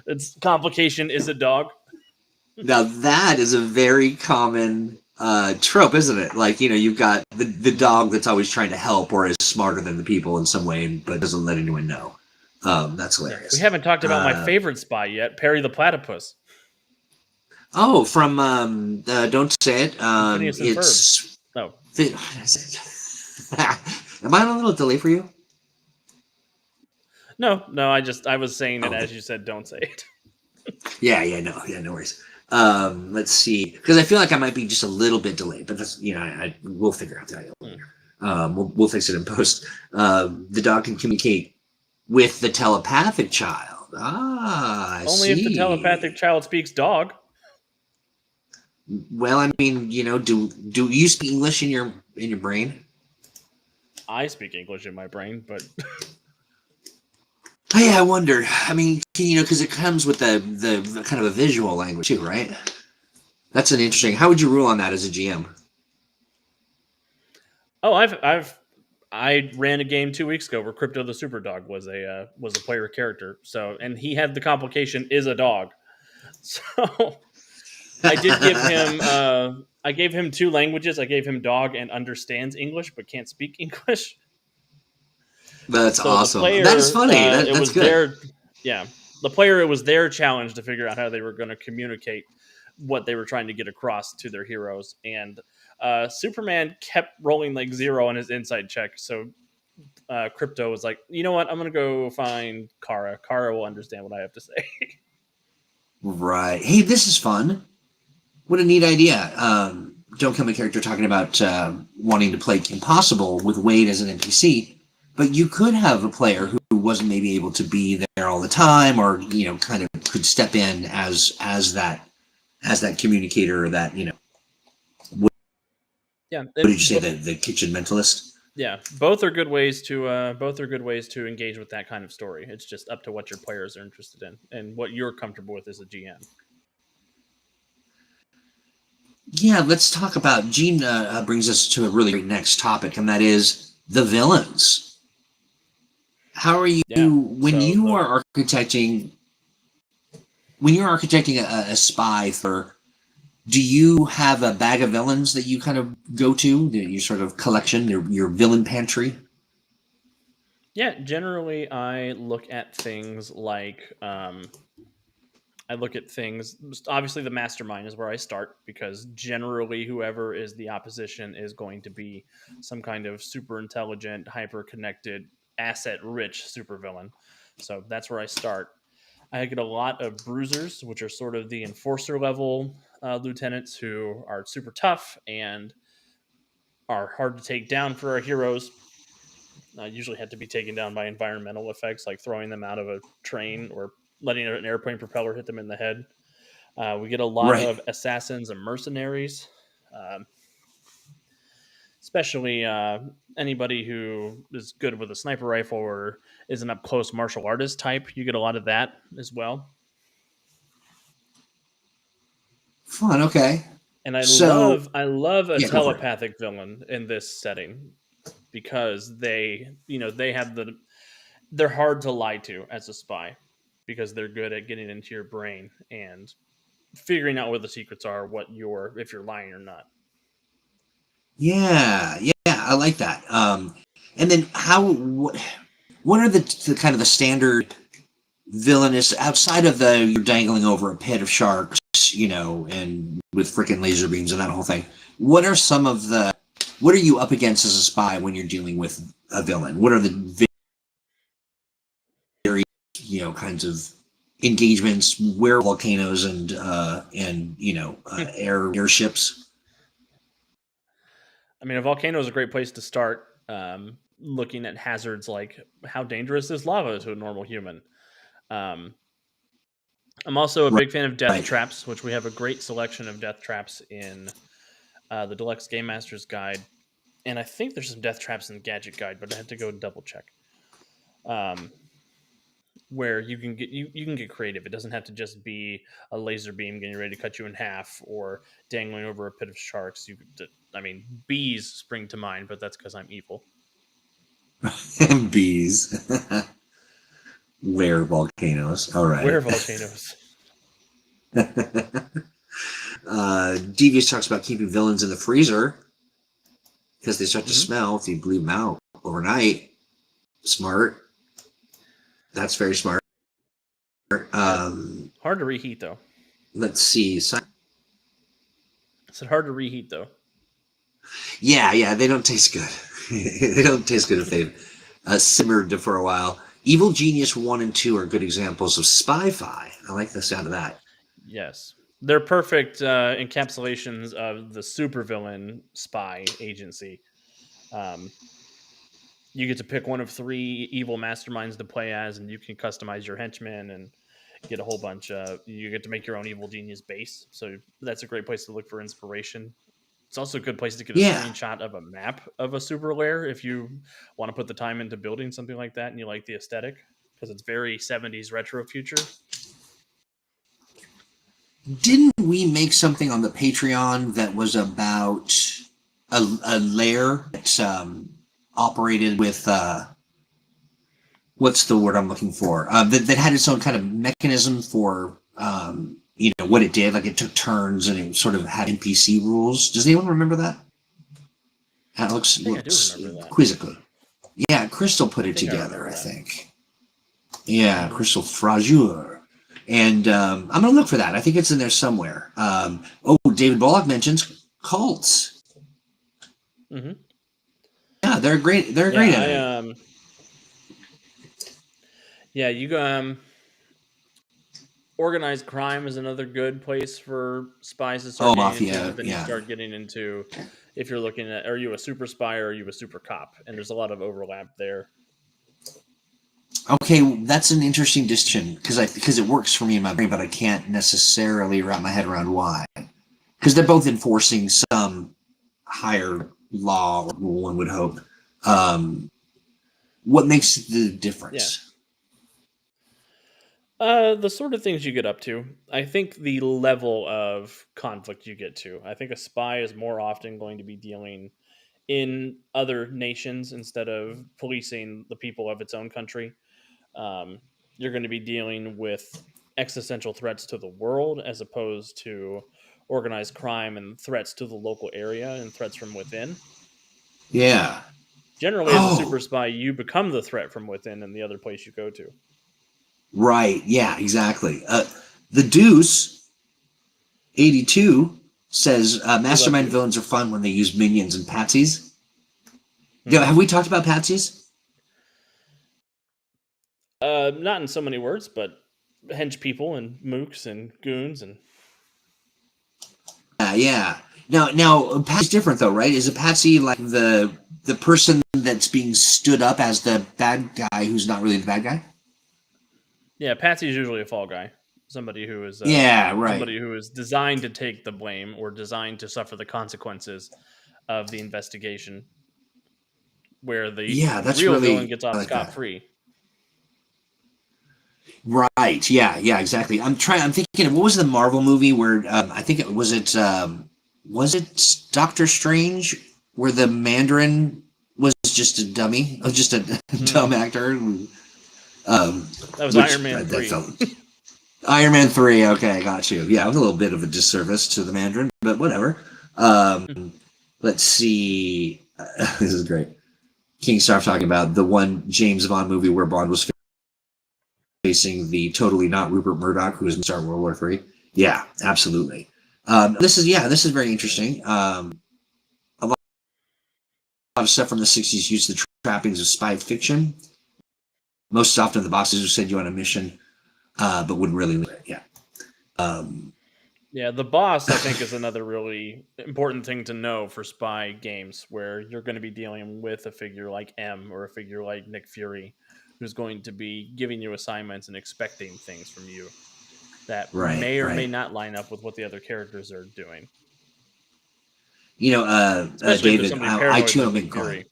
Its complication is a dog. Now that is a very common trope, isn't it? Like, you've got the dog that's always trying to help or is smarter than the people in some way, but doesn't let anyone know. That's hilarious. We haven't talked about my favorite spy yet, Perry the Platypus. Oh, from Don't Say It. It's no. Am I on a little delay for you? No, no, I was saying it Oh, as okay. you said. Don't say it. No worries. Let's see, because I feel like I might be just a little bit delayed, but that's we'll figure out that Hmm. later. We'll fix it in post. The dog can communicate with the telepathic child. Ah, I Only if the telepathic see. child speaks dog. Well, I mean, do you speak English in your brain? I speak English in my brain, but Oh, yeah, I wonder. I mean, because it comes with the kind of a visual language too, right? That's an interesting. How would you rule on that as a GM? oh, I ran a game 2 weeks ago where Crypto the Super Dog was a player character. So, and he had the complication is a dog. So I did give him I gave him two languages. I gave him dog and understands English but can't speak English. That's So the awesome. That is player, funny. it That's was good. their yeah, the player, it was their challenge to figure out how they were going to communicate what they were trying to get across to their heroes. And Superman kept rolling like zero on his insight check. So Crypto was like, you know what? I'm going to go find Kara. Kara will understand what I have to say. Right. Hey, this is fun. What a neat idea. Don't Kill My Character talking about wanting to play Kim Possible with Wade as an NPC, but you could have a player who wasn't maybe able to be there all the time, or kind of could step in as that communicator, or that what, Yeah, what did you and say, the kitchen mentalist? yeah, both are good ways to engage with that kind of story. It's just up to what your players are interested in and what you're comfortable with as a GM. Yeah, let's talk about Gene. Brings us to a really great next topic, and that is the villains. How are you Yeah. when So you the are architecting a spy for? Do you have a bag of villains that you kind of go to? Your sort of collection, your villain pantry? Yeah, generally I look at things like I look at things. Obviously, the mastermind is where I start because generally, whoever is the opposition is going to be some kind of super intelligent, hyper connected, asset rich supervillain. So that's where I start. I get a lot of bruisers, which are sort of the enforcer level lieutenants who are super tough and are hard to take down for our heroes. Usually had to be taken down by environmental effects like throwing them out of a train or letting an airplane propeller hit them in the head. We get a lot Right. of assassins and mercenaries, um, especially anybody who is good with a sniper rifle or is an up close martial artist type. You get a lot of that as well. Fun. Okay. And So I love a yeah, go for it. telepathic villain in this setting because they have they're hard to lie to as a spy because they're good at getting into your brain and figuring out where the secrets are, what you're if you're lying or not. Yeah, yeah, I like that. And then what are the kind of the standard villainous outside of the you're dangling over a pit of sharks, and with freaking laser beams and that whole thing? What are some of the what are you up against as a spy when you're dealing with a villain? What are the very kinds of engagements where volcanoes and airships? I mean, a volcano is a great place to start. Looking at hazards like how dangerous is lava to a normal human. Um, I'm also a Right. big fan of death Right. traps, which we have a great selection of death traps in the Deluxe Game Master's Guide, and I think there's some death traps in the Gadget Guide, but I have to go double check. Um, where you can get creative. It doesn't have to just be a laser beam getting ready to cut you in half or dangling over a pit of sharks. I mean, bees spring to mind, but that's because I'm evil. Bees. Where volcanoes. All right. Where volcanoes? Devious talks about keeping villains in the freezer because they start to Hmm. smell if you bleed them out overnight. Smart. That's very smart. Yeah, Um, hard to reheat though. let's see. It's hard to reheat though. Yeah, yeah, they don't taste good. They don't taste good if they've simmered for a while. Evil Genius 1 and 2 are good examples of spy-fi. I like the sound of that. Yes. They're perfect encapsulations of the supervillain spy agency. Um, you get to pick one of 3 evil masterminds to play as, and you can customize your henchmen and get a whole bunch. You get to make your own evil genius base, so that's a great place to look for inspiration. It's also a good place to get a Yeah. screenshot of a map of a super lair if you want to put the time into building something like that and you like the aesthetic, because it's very 70s retro future. Didn't we make something on the Patreon that was about a lair that operated with what's the word I'm looking for? That had its own kind of mechanism for what it did. Like it took turns and it sort of had NPC rules. Does anyone remember that? That looks I do remember that. quizzical. Yeah, Crystal put it together, I think. Yeah, Crystal Frajour. And I'm going to look for that. I think it's in there somewhere. David Bullock mentions cults. Mm-hmm. Yeah, they're great. They're great at it. Organized crime is another good place for spies to start getting into. But then you start getting into, if you're looking at, are you a super spy or are you a super cop? And there's a lot of overlap there. Okay, that's an interesting distinction because it works for me in my brain, but I can't necessarily wrap my head around why. Because they're both enforcing some higher law or rule, one would hope. What makes the difference? The sort of things you get up to. I think the level of conflict you get to. I think a spy is more often going to be dealing in other nations instead of policing the people of its own country. You're going to be dealing with existential threats to the world as opposed to organized crime and threats to the local area and threats from within. Yeah. Generally, as a super spy, you become the threat from within in the other place you go to. Right. Yeah, exactly. The Deuce 82 says mastermind villains are fun when they use minions and patsies. Mm-hmm. Have we talked about patsies? Not in so many words, but hench people and mooks and goons and. Yeah. Now, patsy's different though, right? Is a patsy like the person that's being stood up as the bad guy who's not really the bad guy? Yeah, patsy is usually a fall guy. Somebody who is somebody who is designed to take the blame or designed to suffer the consequences of the investigation, where the real villain gets off scot-free. Right. Yeah. Exactly. I'm thinking of what was the Marvel movie where I think it was Doctor Strange where the Mandarin was just a dummy, just a dumb actor. That was Iron Man 3. Iron Man 3. Okay, got you. Yeah, it was a little bit of a disservice to the Mandarin, but whatever. Let's see. This is great. King Star talking about the one James Bond movie where Bond was facing the totally not Rupert Murdoch, who was in Star World War III. Yeah, absolutely. This is very interesting. A lot of stuff from the 60s used the trappings of spy fiction. Most often the bosses who send you on a mission, but wouldn't really leave it. Yeah. The boss, I think, is another really important thing to know for spy games, where you're going to be dealing with a figure like M or a figure like Nick Fury, who's going to be giving you assignments and expecting things from you that may or may not line up with what the other characters are doing. David, I too am inclined.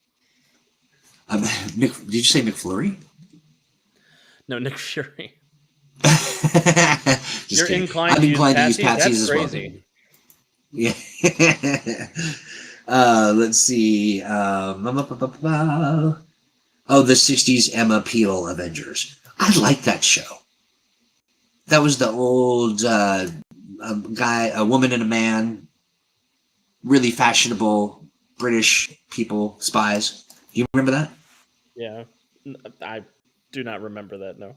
Did you say McFlurry? No, Nick Fury. You're inclined to use patsies as well. Yeah. Let's see. The 60s Emma Peel Avengers. I like that show. That was the old guy, a woman and a man, really fashionable British people, spies. Do you remember that? Yeah. I do not remember that, no.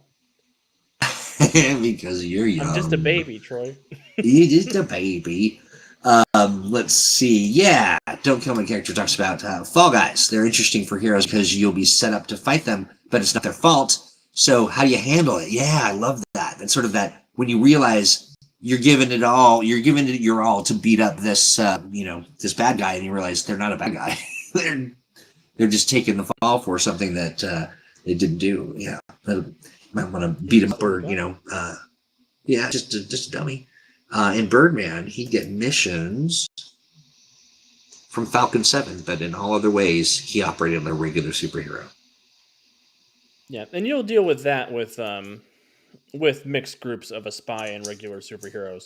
Because you're young. I'm just a baby, Troy. You're just a baby. Let's see. Yeah, Don't Kill My Character talks about Fall Guys. They're interesting for heroes because you'll be set up to fight them, but it's not their fault. So how do you handle it? Yeah, I love that. That's sort of that when you realize you're giving it all, you're giving it your all to beat up this, this bad guy, and you realize they're not a bad guy. they're they're just taking the fall for something that they didn't do. Yeah, you might want to beat him up, or yeah, just a dummy. In Birdman, he'd get missions from Falcon 7, but in all other ways, he operated like a regular superhero. Yeah, and you'll deal with that with mixed groups of a spy and regular superheroes,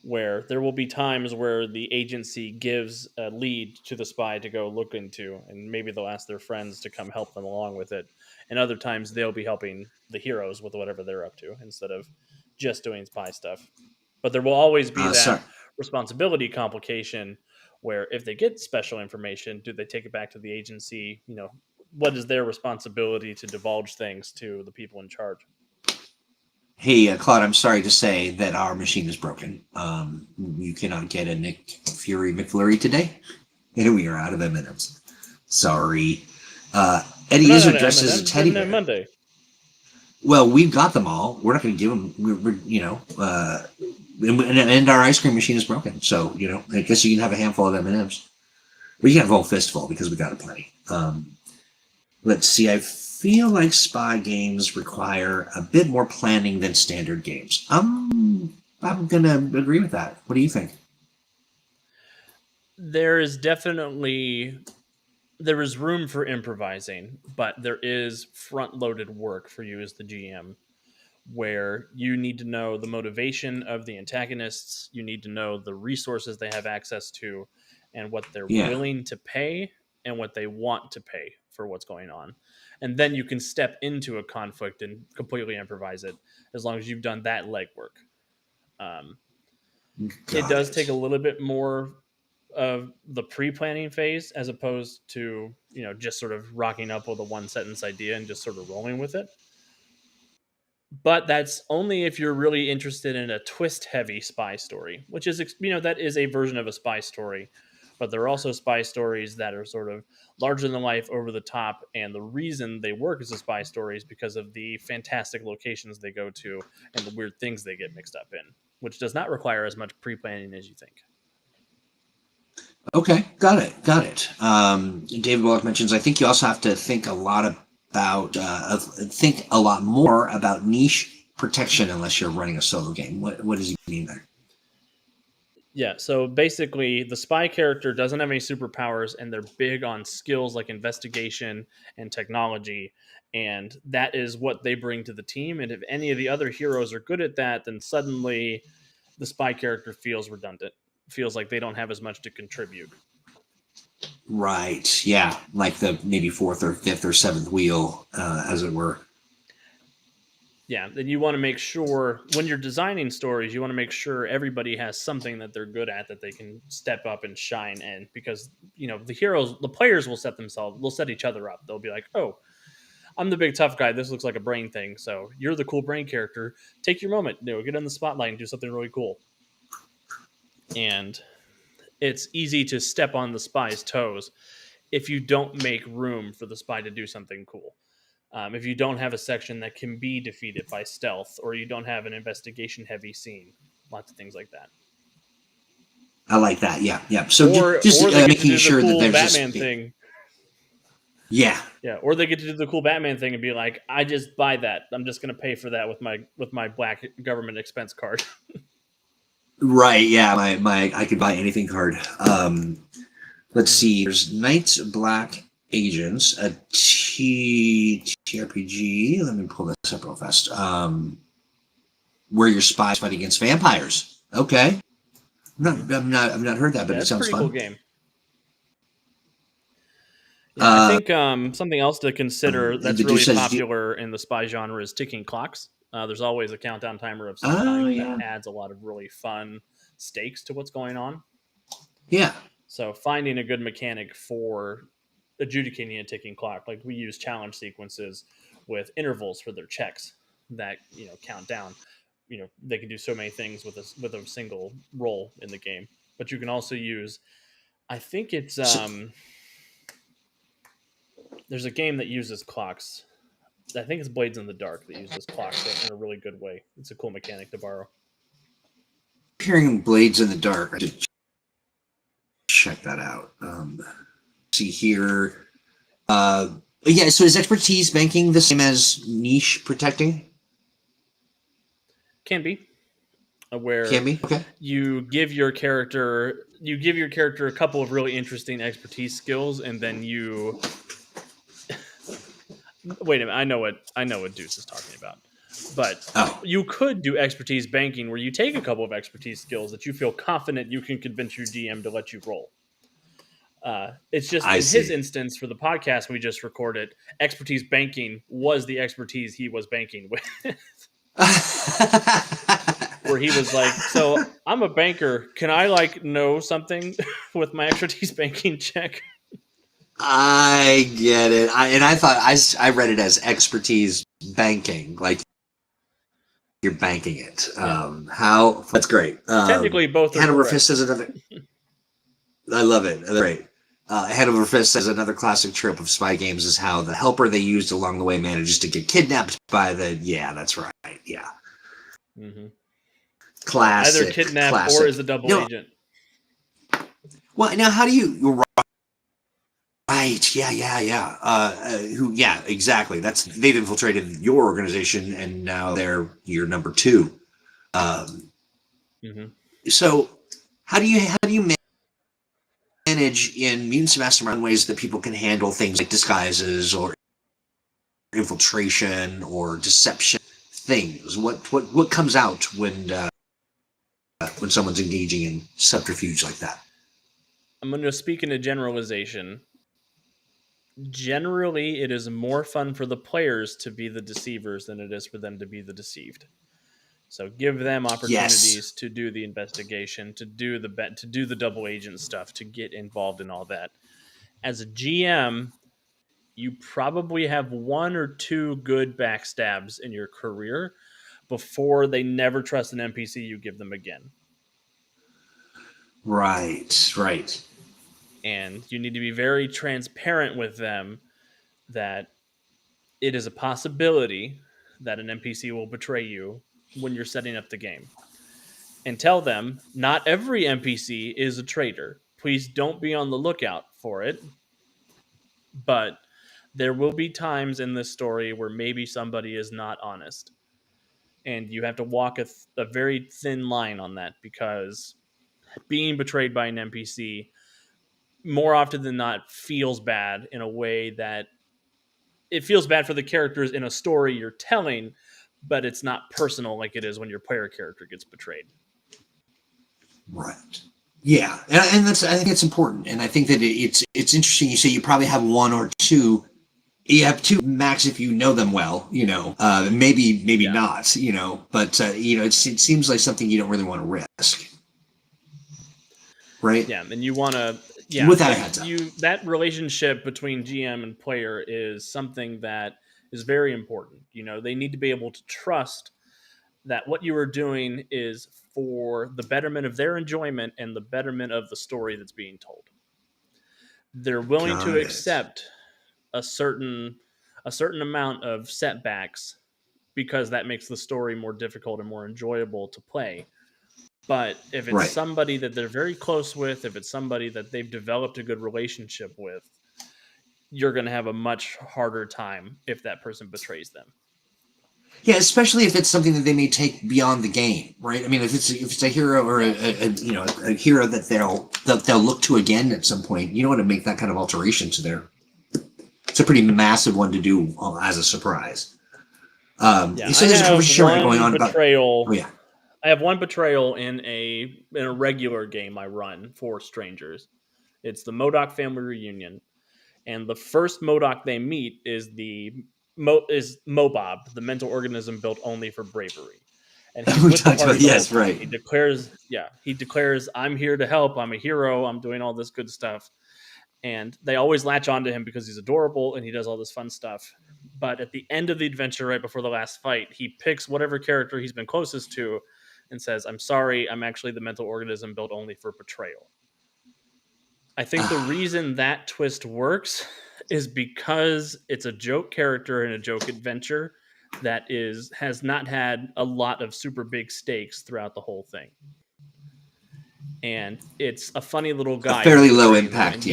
where there will be times where the agency gives a lead to the spy to go look into, and maybe they'll ask their friends to come help them along with it. And other times they'll be helping the heroes with whatever they're up to instead of just doing spy stuff. But there will always be Sorry. that responsibility complication where if they get special information, do they take it back to the agency? What is their responsibility to divulge things to the people in charge? Hey, Claude, I'm sorry to say that our machine is broken. You cannot get a Nick Fury McFlurry today, and we are out of M&Ms. Sorry. We're Eddie not Izzard out of dressed as a M&Ms. We teddy haven't had bear. Monday. Well, we've got them all. We're not going to give them. And our ice cream machine is broken. So I guess you can have a handful of M&Ms. We can have a whole fistful because we got a plenty. Let's see. I feel like spy games require a bit more planning than standard games. I'm gonna agree with that. What do you think? There is definitely there is room for improvising, but there is front-loaded work for you as the GM where you need to know the motivation of the antagonists, you need to know the resources they have access to and what they're Yeah. willing to pay and what they want to pay for what's going on. And then you can step into a conflict and completely improvise it as long as you've done that legwork. Um, it Got does take a it. little bit more of the pre-planning phase as opposed to just sort of rocking up with a one sentence idea and just sort of rolling with it, but that's only if you're really interested in a twist heavy spy story, which is that is a version of a spy story, but there are also spy stories that are sort of larger than life, over the top, and the reason they work as a spy story is because of the fantastic locations they go to and the weird things they get mixed up in, which does not require as much pre-planning as you think. Okay, got it, got it. David Bullock mentions. I think you also have to think a lot about, think a lot more about niche protection unless you're running a solo game. What does he mean there? Yeah, so basically, the spy character doesn't have any superpowers, and they're big on skills like investigation and technology, and that is what they bring to the team. And if any of the other heroes are good at that, then suddenly the spy character feels redundant, feels like they don't have as much to contribute. Right. Yeah, like the maybe fourth or fifth or seventh wheel, as it were. Yeah, then you want to make sure when you're designing stories, you want to make sure everybody has something that they're good at that they can step up and shine in, because the players will they'll set each other up. They'll be like, "Oh, I'm the big tough guy. This looks like a brain thing. So you're the cool brain character. Take your moment. Get in the spotlight and do something really cool." And it's easy to step on the spy's toes if you don't make room for the spy to do something cool. If you don't have a section that can be defeated by stealth, or you don't have an investigation heavy scene, lots of things like that. I like that. Yeah, yeah. So just Or they get to making do the sure that cool there's Batman just thing. yeah. Yeah, or they get to do the cool Batman thing and be like, "I just buy that. I'm just going to pay for that with my black government expense card." Right, yeah, my I could buy anything card. Let's see. There's Knights Black Agents, a TRPG. Let me pull this up real fast. Where your spies fight against vampires. Okay, I've not heard that, but Yeah, it it's a sounds pretty cool fun. game. Yeah, I Uh, think something else to consider that's the dude really says, popular in the spy genre is ticking clocks. There's always a countdown timer of some "Oh kind that yeah, adds a lot of really fun stakes to what's going on. yeah." So finding a good mechanic for adjudicating a ticking clock, like we use challenge sequences with intervals for their checks that count down. They can do so many things with a single roll in the game, but you can also use. I think it's So, there's a game that uses clocks. I think it's Blades in the Dark that uses clocks in a really good way. It's a cool mechanic to borrow. Hearing Blades in the Dark, I should check that out. See here. Yeah, so is expertise banking the same as niche protecting? Can be Can where be. Okay. you give your character a couple of really interesting expertise skills, and then you wait a minute. I know what Deuce is talking about, but Oh, you could do expertise banking where you take a couple of expertise skills that you feel confident you can convince your DM to let you roll. It's just I in his see. instance for the podcast we just recorded, expertise banking was the expertise he was banking with. Where he was like, "So I'm a banker. Can I like know something with my expertise banking check?" I get it. I thought I read it as expertise banking, like you're banking it. Yeah, How that's great. technically both are Hand over correct. fist is another. I love it. That's great. Hand over fist says another classic trope of spy games is how the helper they used along the way manages to get kidnapped by the. Yeah, that's right. Yeah, Mm-hmm. Or either classic, kidnapped or classic. is a double No, agent. well, now how do you? You're right. Yeah, yeah, yeah. Who? Yeah, exactly. They've infiltrated your organization, and now they're your number two. Um, Mm-hmm. so, how do you manage in Mutants Mastermind ways that people can handle things like disguises or infiltration or deception things? What comes out when someone's engaging in subterfuge like that? I'm going to speak in a generalization. Generally, it is more fun for the players to be the deceivers than it is for them to be the deceived. So give them Yes. opportunities to do the investigation, to do the double agent stuff, to get involved in all that. As a GM, you probably have one or two good backstabs in your career before they never trust an NPC you give them again. Right. Right. And you need to be very transparent with them that it is a possibility that an NPC will betray you when you're setting up the game. And tell them not every NPC is a traitor. Please don't be on the lookout for it. But there will be times in this story where maybe somebody is not honest. And you have to walk a very thin line on that because being betrayed by an NPC more often than not feels bad in a way that it feels bad for the characters in a story you're telling, but it's not personal like it is when your player character gets betrayed. Right. Yeah, and that's I think it's important, and I think that it's interesting. You say you probably have one or two. You have two max if you know them well. Maybe Yeah. not. But it seems like something you don't really want to risk, right? Yeah, and you want to Without a heads up. that relationship between GM and player is something that is very important. They need to be able to trust that what you are doing is for the betterment of their enjoyment and the betterment of the story that's being told. They're willing to Got it. accept a certain amount of setbacks because that makes the story more difficult and more enjoyable to play. But if it's Right. somebody that they're very close with, if it's somebody that they've developed a good relationship with, you're going to have a much harder time if that person betrays them. Yeah, especially if it's something that they may take beyond the game, right? I mean, if it's a hero or Yeah. a hero that they'll look to again at some point, you don't want to make that kind of alteration to their. It's a pretty massive one to do as a surprise. Yeah, So there's a conversation right going on about. Oh yeah. I have one betrayal in a regular game I run for strangers. It's the Modoc family reunion, and the first Modoc they meet is is Mobob, the mental organism built only for bravery. And he's We with the talked about party the whole yes, time. right. He declares, I'm here to help. I'm a hero. I'm doing all this good stuff. And they always latch onto him because he's adorable and he does all this fun stuff. But at the end of the adventure, right before the last fight, he picks whatever character he's been closest to and says, I'm sorry, I'm actually the mental organism built only for betrayal. I think the Ah, reason that twist works is because it's a joke character and a joke adventure that has not had a lot of super big stakes throughout the whole thing. And it's a funny little A guy fairly who's low betraying them, impact, and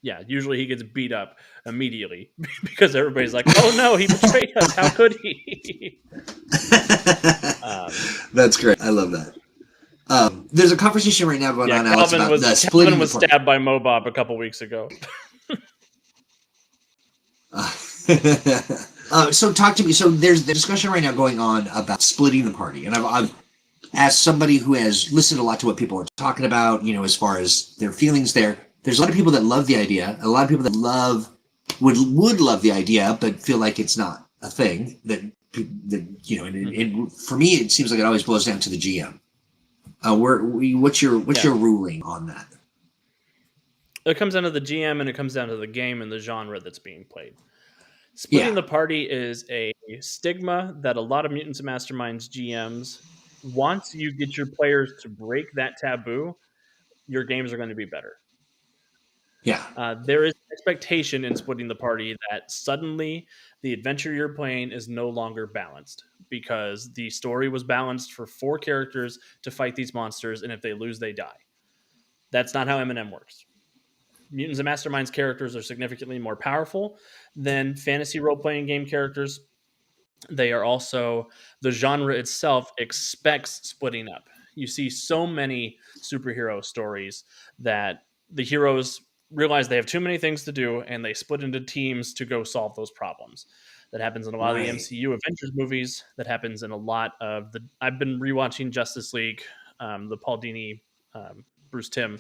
yeah. usually he gets beat up immediately because everybody's like, "Oh no, he betrayed us! How could he?" That's great. I love that. There's a conversation right now going on, Alex, Calvin about the was splitting Calvin was the party. stabbed by Mobob a couple weeks ago. So talk to me. So there's the discussion right now going on about splitting the party, and I've as somebody who has listened a lot to what people are talking about, as far as their feelings there. There's a lot of people that love the idea. A lot of people that would love the idea, but feel like it's not a thing. And for me, it seems like it always boils down to the GM. What's your ruling on that? It comes down to the GM, and it comes down to the game and the genre that's being played. Splitting the party is a stigma that a lot of Mutants Masterminds GMs, once you get your players to break that taboo, your games are going to be better. Yeah. There is expectation in splitting the party that suddenly the adventure you're playing is no longer balanced because the story was balanced for 4 characters to fight these monsters, and if they lose, they die. That's not how M&M works. Mutants and Masterminds characters are significantly more powerful than fantasy role-playing game characters. They are also, the genre itself expects splitting up. You see so many superhero stories that the heroes realize they have too many things to do and they split into teams to go solve those problems. That happens in a lot of the MCU Avengers movies. That happens in a lot of I've been rewatching Justice League, the Paul Dini, Bruce Timm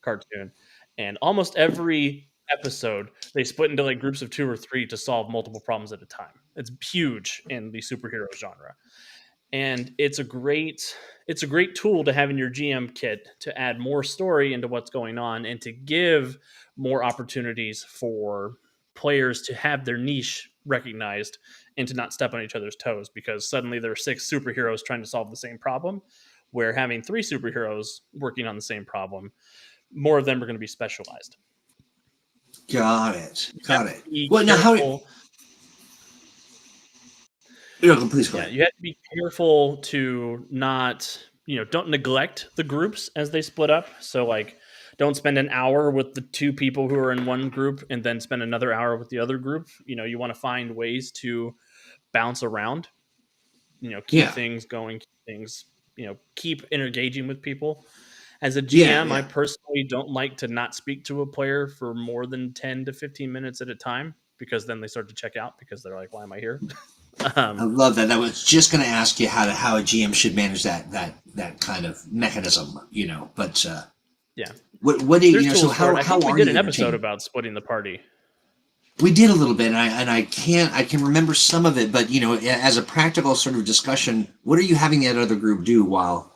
cartoon, and almost every episode they split into like groups of 2 or 3 to solve multiple problems at a time. It's huge in the superhero genre, and it's a great tool to have in your GM kit to add more story into what's going on and to give more opportunities for players to have their niche recognized and to not step on each other's toes, because suddenly there are 6 superheroes trying to solve the same problem, where having 3 superheroes working on the same problem, more of them are going to be specialized. Got it. Well, now how? Please go Yeah, ahead. you have to be careful to not, don't neglect the groups as they split up. So, like, don't spend an hour with the 2 people who are in one group and then spend another hour with the other group. You want to find ways to bounce around. Keep things going, keep engaging with people. As a GM, I personally don't like to not speak to a player for more than 10 to 15 minutes at a time, because then they start to check out because they're like, why am I here? I love that. I was just going to ask you how a GM should manage that kind of mechanism, but yeah. What do you so how I think are we did you an episode entertained? about splitting the party. We did a little bit, and I can remember some of it, but as a practical sort of discussion, what are you having that other group do while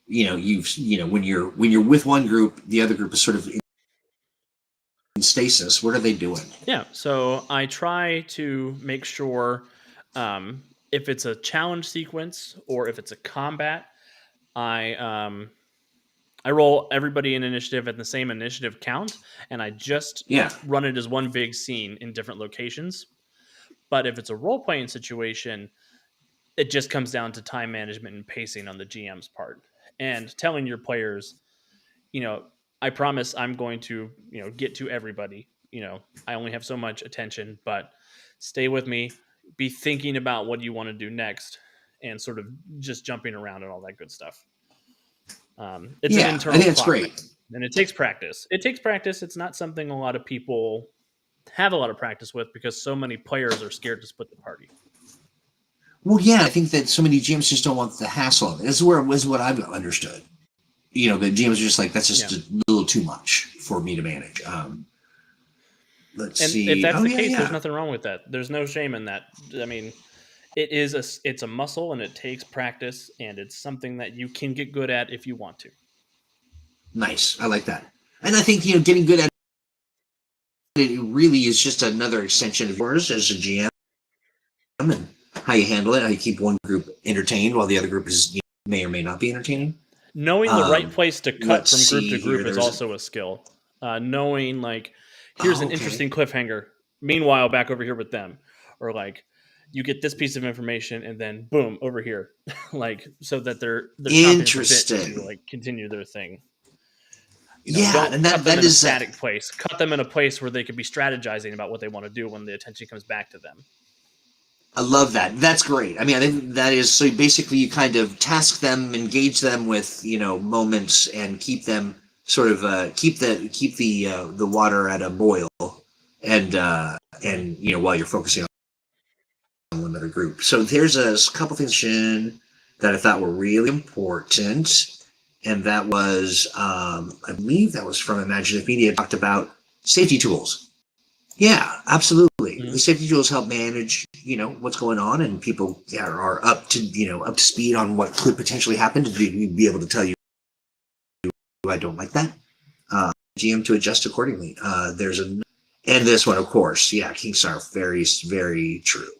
when you're with one group, the other group is sort of in stasis? What are they doing? Yeah, so I try to make sure, if it's a challenge sequence or if it's a combat, I roll everybody in initiative at the same initiative count, and I just run it as one big scene in different locations. But if it's a role playing situation, it just comes down to time management and pacing on the GM's part, and telling your players, I promise I'm going to, get to everybody. I only have so much attention, but stay with me. Be thinking about what you want to do next, and sort of just jumping around and all that good stuff. It's an internal clock, great, and it takes practice. It's not something a lot of people have a lot of practice with because so many players are scared to split the party. Well, yeah, I think that so many GMs just don't want the hassle of it. This is what I've understood. The GMs are just like, that's just a little too much for me to manage. Let's see. If that's the case, there's nothing wrong with that. There's no shame in that. I mean, it's a muscle, and it takes practice, and it's something that you can get good at if you want to. Nice. I like that. And I think, getting good at it really is just another extension of yours as a GM, and how you handle it, how you keep one group entertained while the other group is may or may not be entertaining. Knowing the right place to cut from group to group is also a skill. Knowing, like, here's an Okay. interesting cliffhanger. Meanwhile, back over here with them, or like you get this piece of information and then boom over here, like so that they're chomping at the bit to Interesting. like continue their thing. Yeah, Don't and cut that them that in a is static place. Cut them in a place where they could be strategizing about what they want to do when the attention comes back to them. I love that. That's great. I mean, I think that is so. Basically, you kind of task them, engage them with moments, and keep them sort of keep the water at a boil, Mhm. and while you're focusing on another group. So there's a couple things that I thought were really important, and that was I believe that was from Imaginative Media. Talked about safety tools. Yeah, absolutely. The Mhm. safety tools help manage, what's going on, and people are up to speed on what could potentially happen to be able to tell you, I don't like that. GM to adjust accordingly. And this one, of course, yeah, Kingstar, very, very true.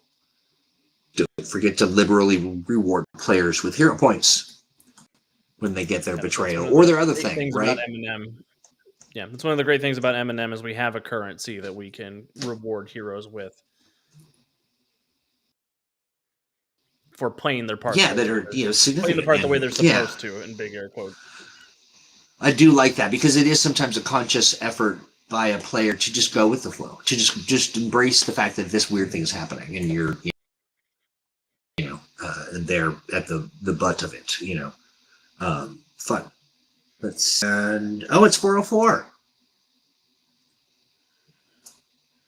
Don't forget to liberally reward players with hero points when they get their Yep, that's one betrayal of or the their other great thing, things about right? M&M. Yeah, that's one of the great things about M&M is we have a currency that we can reward heroes with for playing their part the Yeah, way that that are they're playing the significant, part the way and they're yeah, supposed to in big air quotes. I do like that because it is sometimes a conscious effort by a player to just go with the flow, to just embrace the fact that this weird thing is happening, and you're they're at the butt of it. Fun. And it's 404.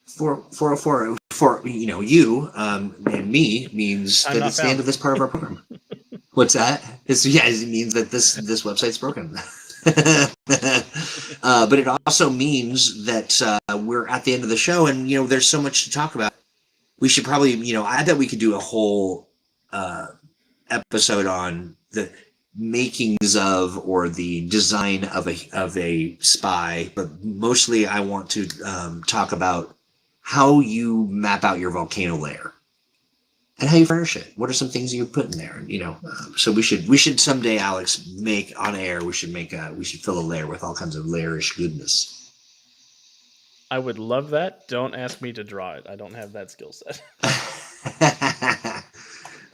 404 for you and me means Time that not it's the end found. of this part of our program. What's that? It means that this website's broken. But it also means that we're at the end of the show, and there's so much to talk about. We should probably, I bet we could do a whole uh, episode on the makings of or the design of a spy. But mostly, I want to talk about how you map out your volcano layer and how you furnish it. What are some things you put in there? So we should someday, Alex, make on air. We should fill a layer with all kinds of layerish goodness. I would love that. Don't ask me to draw it. I don't have that skill set.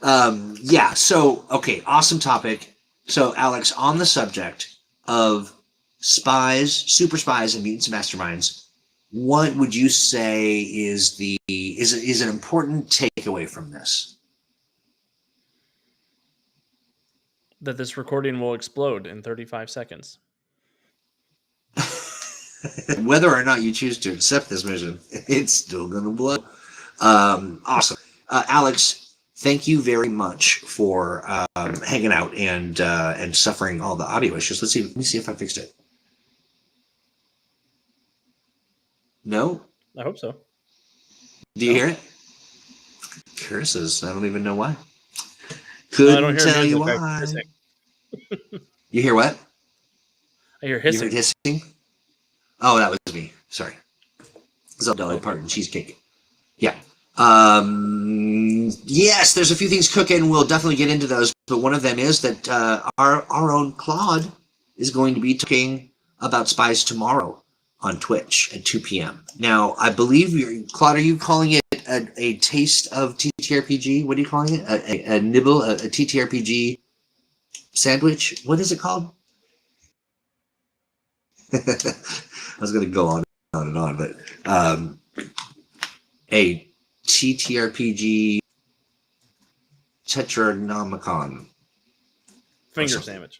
Yeah. So okay, awesome topic. So Alex, on the subject of spies, super spies, and mutants masterminds, what would you say is an important takeaway from this? That this recording will explode in 35 seconds. Whether or not you choose to accept this mission, it's still going to blow. Awesome. Alex, thank you very much for hanging out and suffering all the audio issues. Let me see if I fixed it. No? I hope so. Do you No? hear it? Curses. I don't even know why. No, I don't Couldn't hear tell you music. I hear why. hissing. You hear what? I hear You heard hissing. hissing? Oh, that was me. Sorry. It's all Dolly Okay. Parton cheesecake. Yeah. Yes, there's a few things cooking. We'll definitely get into those. But one of them is that our own Claude is going to be talking about Spies tomorrow on Twitch at 2 p.m. Now, I believe Claude, are you calling it a taste of TTRPG? What are you calling it? A nibble, a TTRPG sandwich? What is it called? I was going to go on and on, but a TTRPG Tetranonomicon or Finger something. sandwich.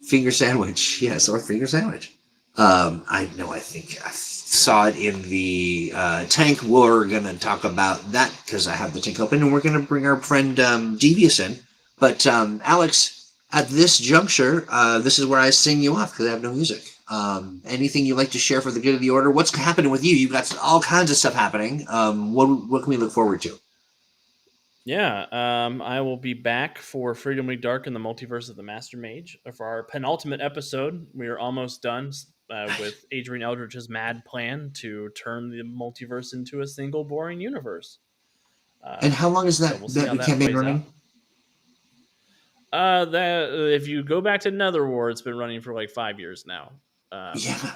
Finger sandwich, yes, or finger sandwich. I know. I think I saw it in the tank. We're gonna talk about that because I have the tank open, and we're gonna bring our friend Devious in. But Alex, at this juncture, this is where I sing you off because I have no music. Anything you'd like to share for the good of the order? What's happening with you? You've got all kinds of stuff happening. What can we look forward to? Yeah, I will be back for Freedom League Dark in the Multiverse of the Master Mage. For our penultimate episode, we are almost done with Adrian Eldridge's mad plan to turn the multiverse into a single boring universe. And how long is So that we'll see that how that campaign plays out. running? That if you go back to Netherwar, it's been running for like 5 years now. Yeah.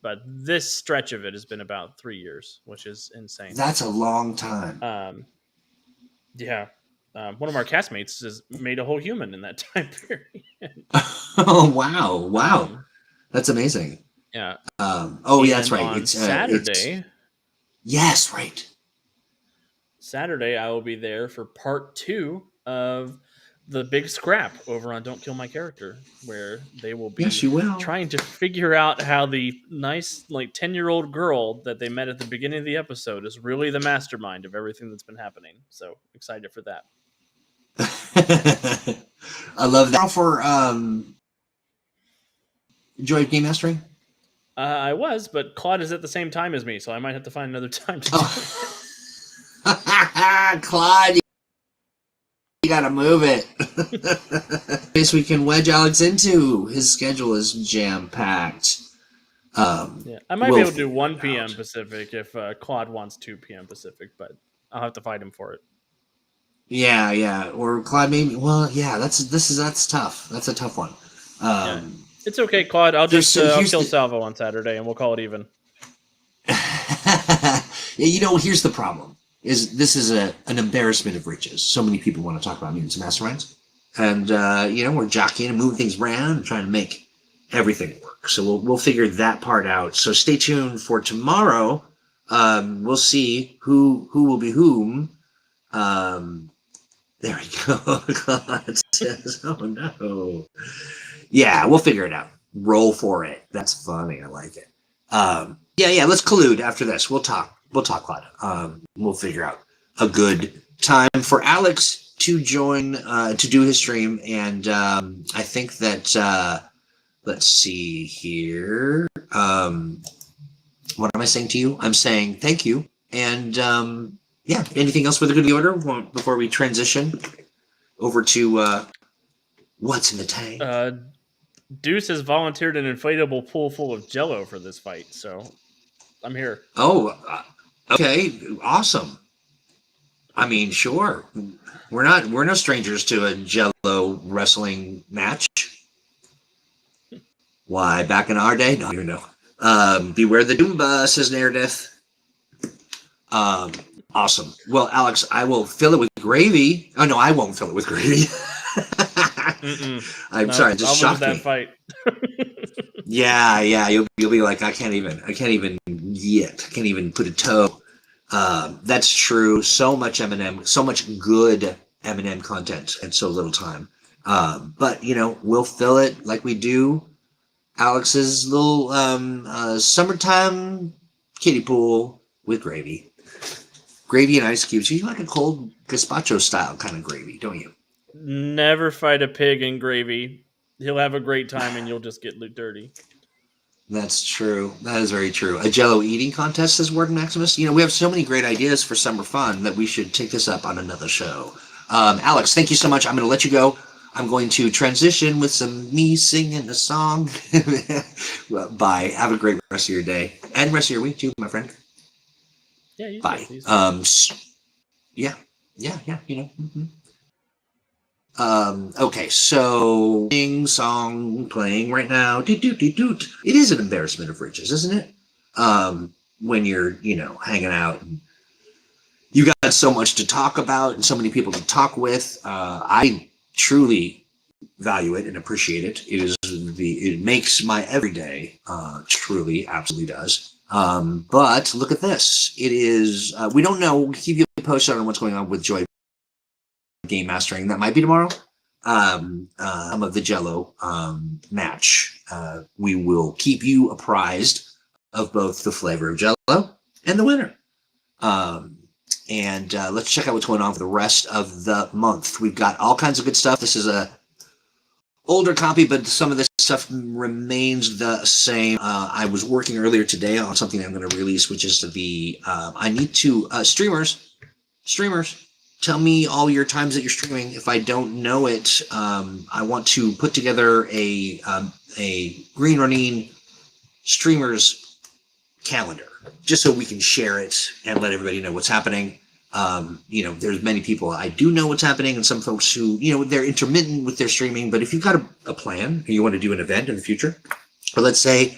but this stretch of it has been about 3 years, which is insane. That's a long time. Yeah. One of our castmates has made a whole human in that time period. Oh wow, that's amazing. Yeah. Yeah, that's right. On It's yes, right. Saturday, I will be there for part 2 of the big scrap over on Don't Kill My Character, where they will Yes, be you will. trying to figure out how the nice, like, 10-year-old girl that they met at the beginning of the episode is really the mastermind of everything that's been happening. So excited for that. I love that. Now for Joy of Game Mastering? I was, but Claude is at the same time as me, so I might have to find another time to do it. Claude, you gotta move it. Guess we can wedge Alex into. His schedule is jam-packed. Yeah, I might be able to do 1 p.m. Pacific if Claude wants 2 p.m. Pacific, but I'll have to fight him for it. Yeah. Or Claude maybe. Well, yeah. That's tough. That's a tough one. Yeah. It's okay, Claude. I'll just I'll kill Salvo on Saturday, and we'll call it even. Yeah, here's the problem: this is an embarrassment of riches. So many people want to talk about Mutants Masterminds, and we're jockeying and moving things around and trying to make everything work. So we'll figure that part out. So stay tuned for tomorrow. We'll see who will be whom. There we go. Claude says, "Oh no." Yeah, we'll figure it out. Roll for it. That's funny. I like it. Yeah. Let's collude after this. We'll talk, Claude. We'll figure out a good time for Alex to join, to do his stream. And I think that, let's see here. What am I saying to you? I'm saying thank you. And anything else for the good of the order before we transition over to what's in the tank? Deuce has volunteered an inflatable pool full of Jello for this fight, so I'm here. Oh, okay, awesome. I mean, sure. We're no strangers to a Jello wrestling match. Why, back in our day? No, you know. Beware the Doomba, says Naredith. Awesome. Well, Alex, I will fill it with gravy. Oh no, I won't fill it with gravy. I'm sorry, it just shocked me. I'll lose that fight. Yeah, you'll be like, I can't even put a toe. That's true. So much Eminem, so much good Eminem content and so little time. But we'll fill it like we do Alex's little summertime kiddie pool with gravy. Gravy and ice cubes. You like a cold gazpacho style kind of gravy, don't you? Never fight a pig in gravy. He'll have a great time and you'll just get dirty. That's true. That is very true. A Jello eating contest, says Warden Maximus. We have so many great ideas for summer fun that we should take this up on another show. Alex, thank you so much. I'm going to let you go. I'm going to transition with me singing a song. Well, bye. Have a great rest of your day and rest of your week too, my friend. Yeah, you bye. Yeah. Mm-hmm. Okay, so song playing right now. It is an embarrassment of riches, isn't it? When you're, hanging out and you got so much to talk about and so many people to talk with. I truly value it and appreciate it. It makes my everyday, truly, absolutely does. But look at this. It is, we don't know. We'll keep you posted on what's going on with Joy Game Mastering. That might be tomorrow. Of the Jello match. We will keep you apprised of both the flavor of Jello and the winner. And let's check out what's going on for the rest of the month. We've got all kinds of good stuff. This is a older copy, but some of this stuff remains the same. I was working earlier today on something I'm going to release, which is I need to, streamers, tell me all your times that you're streaming. If I don't know it, I want to put together a Green Ronin streamers calendar, just so we can share it and let everybody know what's happening. There's many people I do know what's happening, and some folks who, they're intermittent with their streaming. But if you've got a plan and you want to do an event in the future, or let's say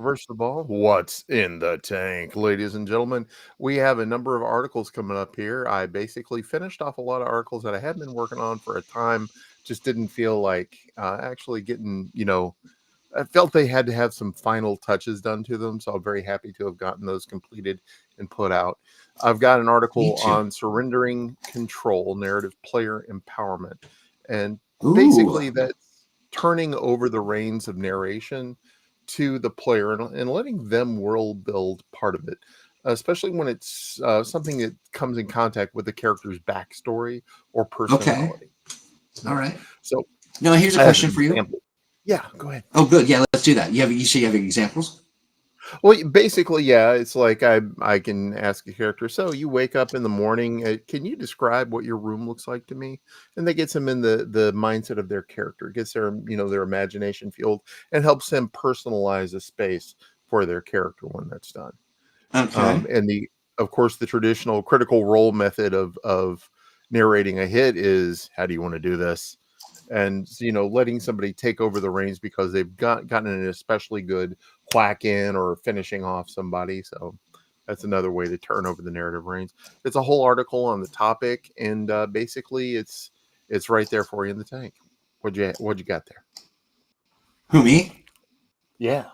First of all, what's in the tank, ladies and gentlemen? We have a number of articles coming up here. I basically finished off a lot of articles that I had been working on for a time. Just didn't feel like actually getting, I felt they had to have some final touches done to them. So I'm very happy to have gotten those completed and put out. I've got an Me article too. on surrendering control, narrative player empowerment. And Ooh. basically, that's turning over the reins of narration to the player and letting them world build part of it, especially when it's something that comes in contact with the character's backstory or Okay. personality. All Yeah. right. So, Now here's a as an question for you. example, yeah, go ahead. Oh, good. Yeah, let's do that. You say you have examples? Well, basically, yeah, it's like I can ask a character, so you wake up in the morning, can you describe what your room looks like to me? And that gets them in the mindset of their character, gets their imagination fueled, and helps them personalize a space for their character when that's done. Okay. And of course, the traditional critical role method of narrating a hit is, how do you want to do this? And letting somebody take over the reins because they've gotten an especially good whack in or finishing off somebody. So that's another way to turn over the narrative reins. It's a whole article on the topic, and basically, it's right there for you in the tank. What'd you got there? Who, me? Yeah.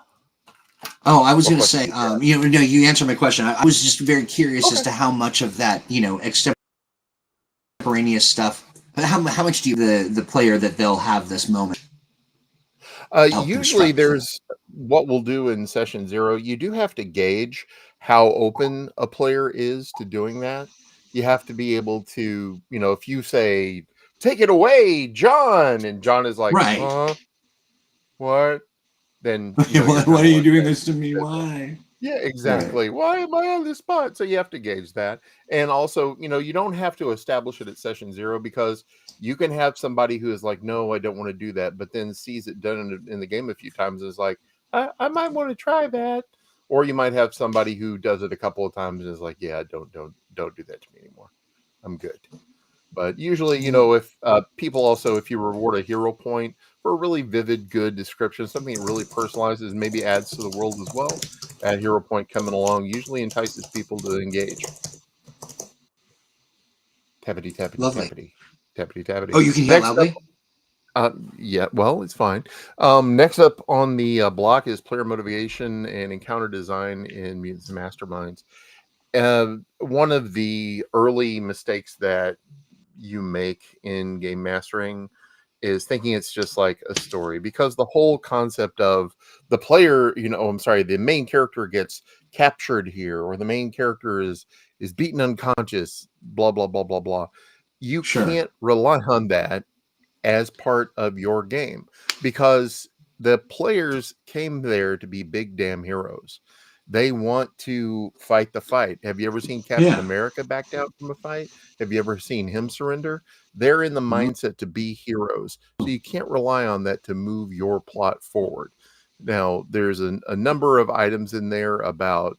Oh, I was What going to question say, you got? no, you answered my question. I was just very curious as Okay. to how much of that, extemporaneous stuff. How much do you the player that they'll have this moment help Usually construct for them? there's what we'll do in session 0. You do have to gauge how open a player is to doing that. You have to be able to, if you say, "Take it away, John," and John is like, Right. what? Then, you're Why going are to you let doing that this to me? sit there. Why? Yeah, Right. exactly. Why am I on this spot? So you have to gauge that. And also, you don't have to establish it at session 0, because you can have somebody who is like, no, I don't want to do that, but then sees it done in the game a few times and is like, I might want to try that. Or you might have somebody who does it a couple of times and is like, yeah, don't do that to me anymore. I'm good. But usually, if people also, if you reward a hero point for a really vivid, good description, something that really personalizes, maybe adds to the world as well, that hero point coming along usually entices people to engage. Tappity, tappity, Lovely. tappity, tappity, tappity. Oh, you can hear Next up, loudly? yeah, well, it's fine. Next up on the block is player motivation and encounter design in Mutants Masterminds. One of the early mistakes that you make in game mastering is thinking it's just like a story, because the whole concept of the player, I'm sorry, the main character gets captured here, or the main character is beaten unconscious, blah blah blah blah blah. You Sure. can't rely on that as part of your game, because the players came there to be big damn heroes. They want to fight the fight. Have you ever seen Captain Yeah. America back down from a fight? Have you ever seen him surrender? They're in the mindset to be heroes. So you can't rely on that to move your plot forward. Now, there's a number of items in there about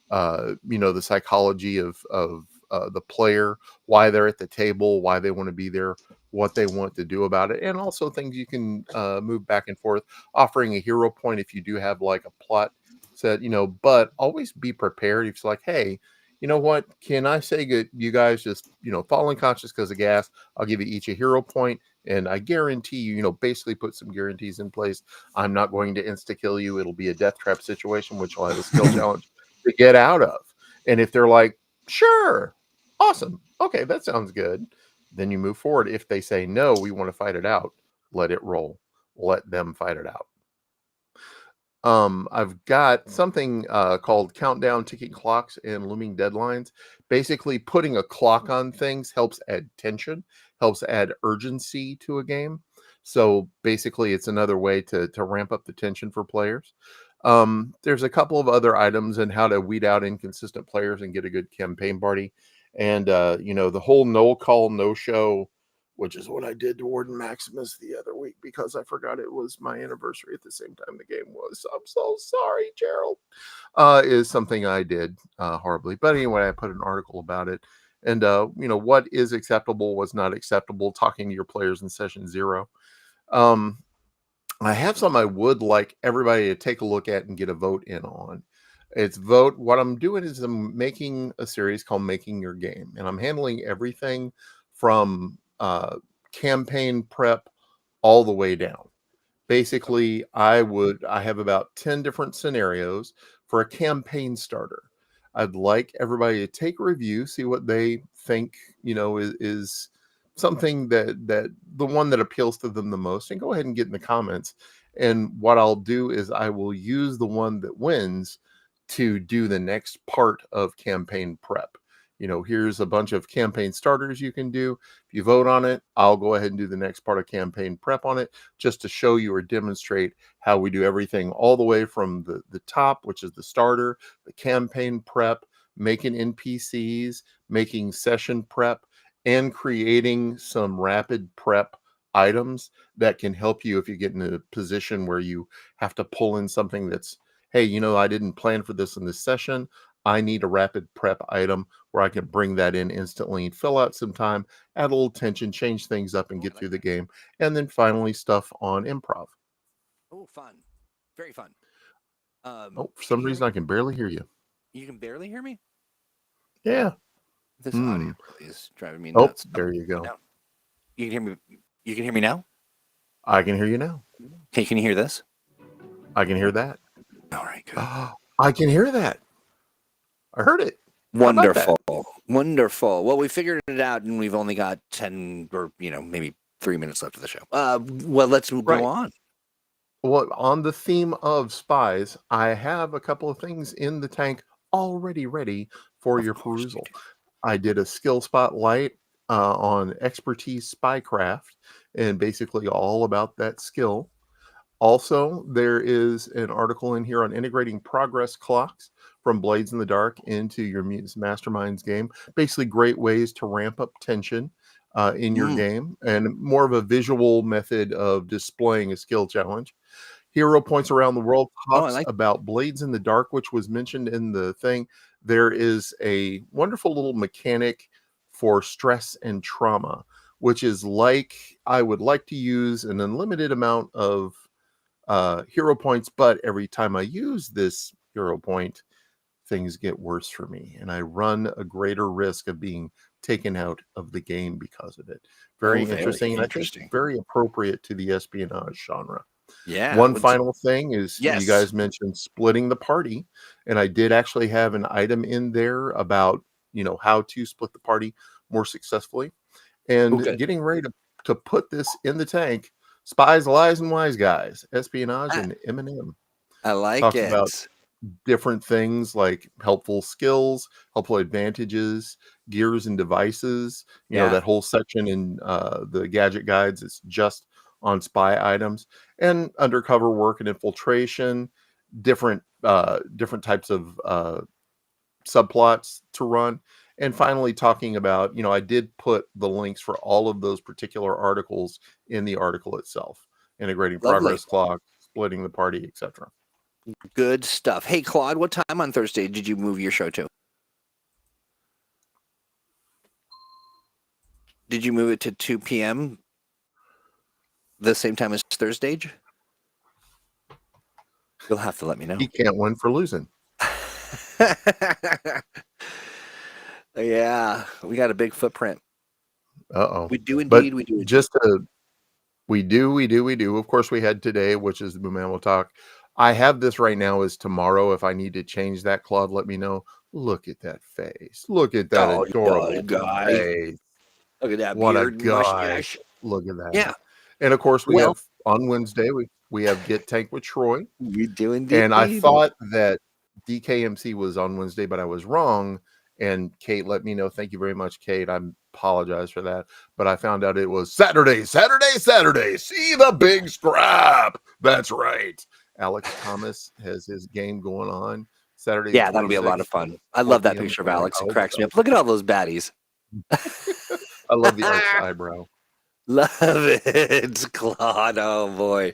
the psychology of the player, why they're at the table, why they want to be there, what they want to do about it, and also things you can move back and forth, offering a hero point if you do have like a plot set, but always be prepared. If it's like, hey, you know what, can I say good, you guys just, fall unconscious because of gas, I'll give you each a hero point, and I guarantee you, basically put some guarantees in place. I'm not going to insta kill you. It'll be a death trap situation, which will have a skill challenge to get out of. And if they're like, sure, awesome, okay, that sounds good, then you move forward. If they say, no, we want to fight it out, let it roll. Let them fight it out. I've got something called countdown, ticking clocks, and looming deadlines. Basically, putting a clock on things helps add tension, helps add urgency to a game. So basically, it's another way to ramp up the tension for players. There's a couple of other items in how to weed out inconsistent players and get a good campaign party. And the whole no call, no show, which is what I did to Warden Maximus the other week because I forgot it was my anniversary at the same time the game was. I'm so sorry, Gerald. Is something I did horribly. But anyway, I put an article about it. And, what is acceptable was not acceptable, talking to your players in session 0. Um, I have some I would like everybody to take a look at and get a vote in on. It's vote. What I'm doing is I'm making a series called Making Your Game, and I'm handling everything from campaign prep all the way down. Basically, I have about 10 different scenarios for a campaign starter. I'd like everybody to take a review, see what they think, is something that the one that appeals to them the most, and go ahead and get in the comments. And what I'll do is I will use the one that wins to do the next part of campaign prep. Here's a bunch of campaign starters you can do. If you vote on it, I'll go ahead and do the next part of campaign prep on it, just to show you or demonstrate how we do everything all the way from the top, which is the starter, the campaign prep, making NPCs, making session prep, and creating some rapid prep items that can help you if you get in a position where you have to pull in something that's, hey, I didn't plan for this in this session. I need a rapid prep item where I can bring that in instantly and fill out some time, add a little tension, change things up, and get through the game. And then finally, stuff on improv. Oh, fun. Very fun. For some reason, I can barely hear you. You can barely hear me? Yeah. This audio really is driving me Oh, nuts. there you go. You can hear me. You can hear me now? I can hear you now. Okay, can you hear this? I can hear that. All right, good. I can hear that. I heard it. Wonderful. Wonderful. Well, we figured it out, and we've only got 10 or, maybe 3 minutes left of the show. Well, let's go on. Well, on the theme of Spies, I have a couple of things in the tank already ready for your perusal. I did a skill spotlight on expertise spycraft, and basically all about that skill. Also, there is an article in here on integrating progress clocks from Blades in the Dark into your Mutants Masterminds game. Basically, great ways to ramp up tension in your game, and more of a visual method of displaying a skill challenge. Hero Points Around the World talks about Blades in the Dark, which was mentioned in the thing. There is a wonderful little mechanic for stress and trauma, which is like I would like to use an unlimited amount of hero points, but every time I use this hero point, things get worse for me, and I run a greater risk of being taken out of the game because of it. Very interesting, and I think very appropriate to the espionage genre. Yeah. One final thing is you guys mentioned splitting the party, and I did actually have an item in there about how to split the party more successfully, and getting ready to put this in the tank. Spies, Lies, and Wise Guys, espionage, and M&M. I like Talks it. about different things like helpful skills, helpful advantages, gears and devices. That whole section in the gadget guides is just on spy items, and undercover work and infiltration, different types of subplots to run. And finally, talking about, I did put the links for all of those particular articles in the article itself, integrating progress clock, splitting the party, etc. Good stuff. Hey, Claude, what time on Thursday did you move your show to? Did you move it to 2 p.m. the same time as Thursday? You'll have to let me know. He can't win for losing. Yeah, we got a big footprint. We do indeed. We do. Of course, we had today, which is the Boo Mammal Talk. I have this right now as tomorrow. If I need to change that, Claude, let me know. Look at that face. Look at that adorable face. Look at that what beard, a guy. mustache. Look at that. Yeah. And of course, we have on Wednesday, we have Get Tank with Troy. We do indeed. And I thought that DKMC was on Wednesday, but I was wrong. And Kate let me know. Thank you very much, Kate. I apologize for that. But I found out it was Saturday. See the big scrap. That's right. Alex Thomas has his game going on Saturday. Yeah, that'll be a lot of fun. I love that picture of Alex. It cracks me up. Look at all those baddies. I love the arched eyebrow. Love it, Claude. Oh boy.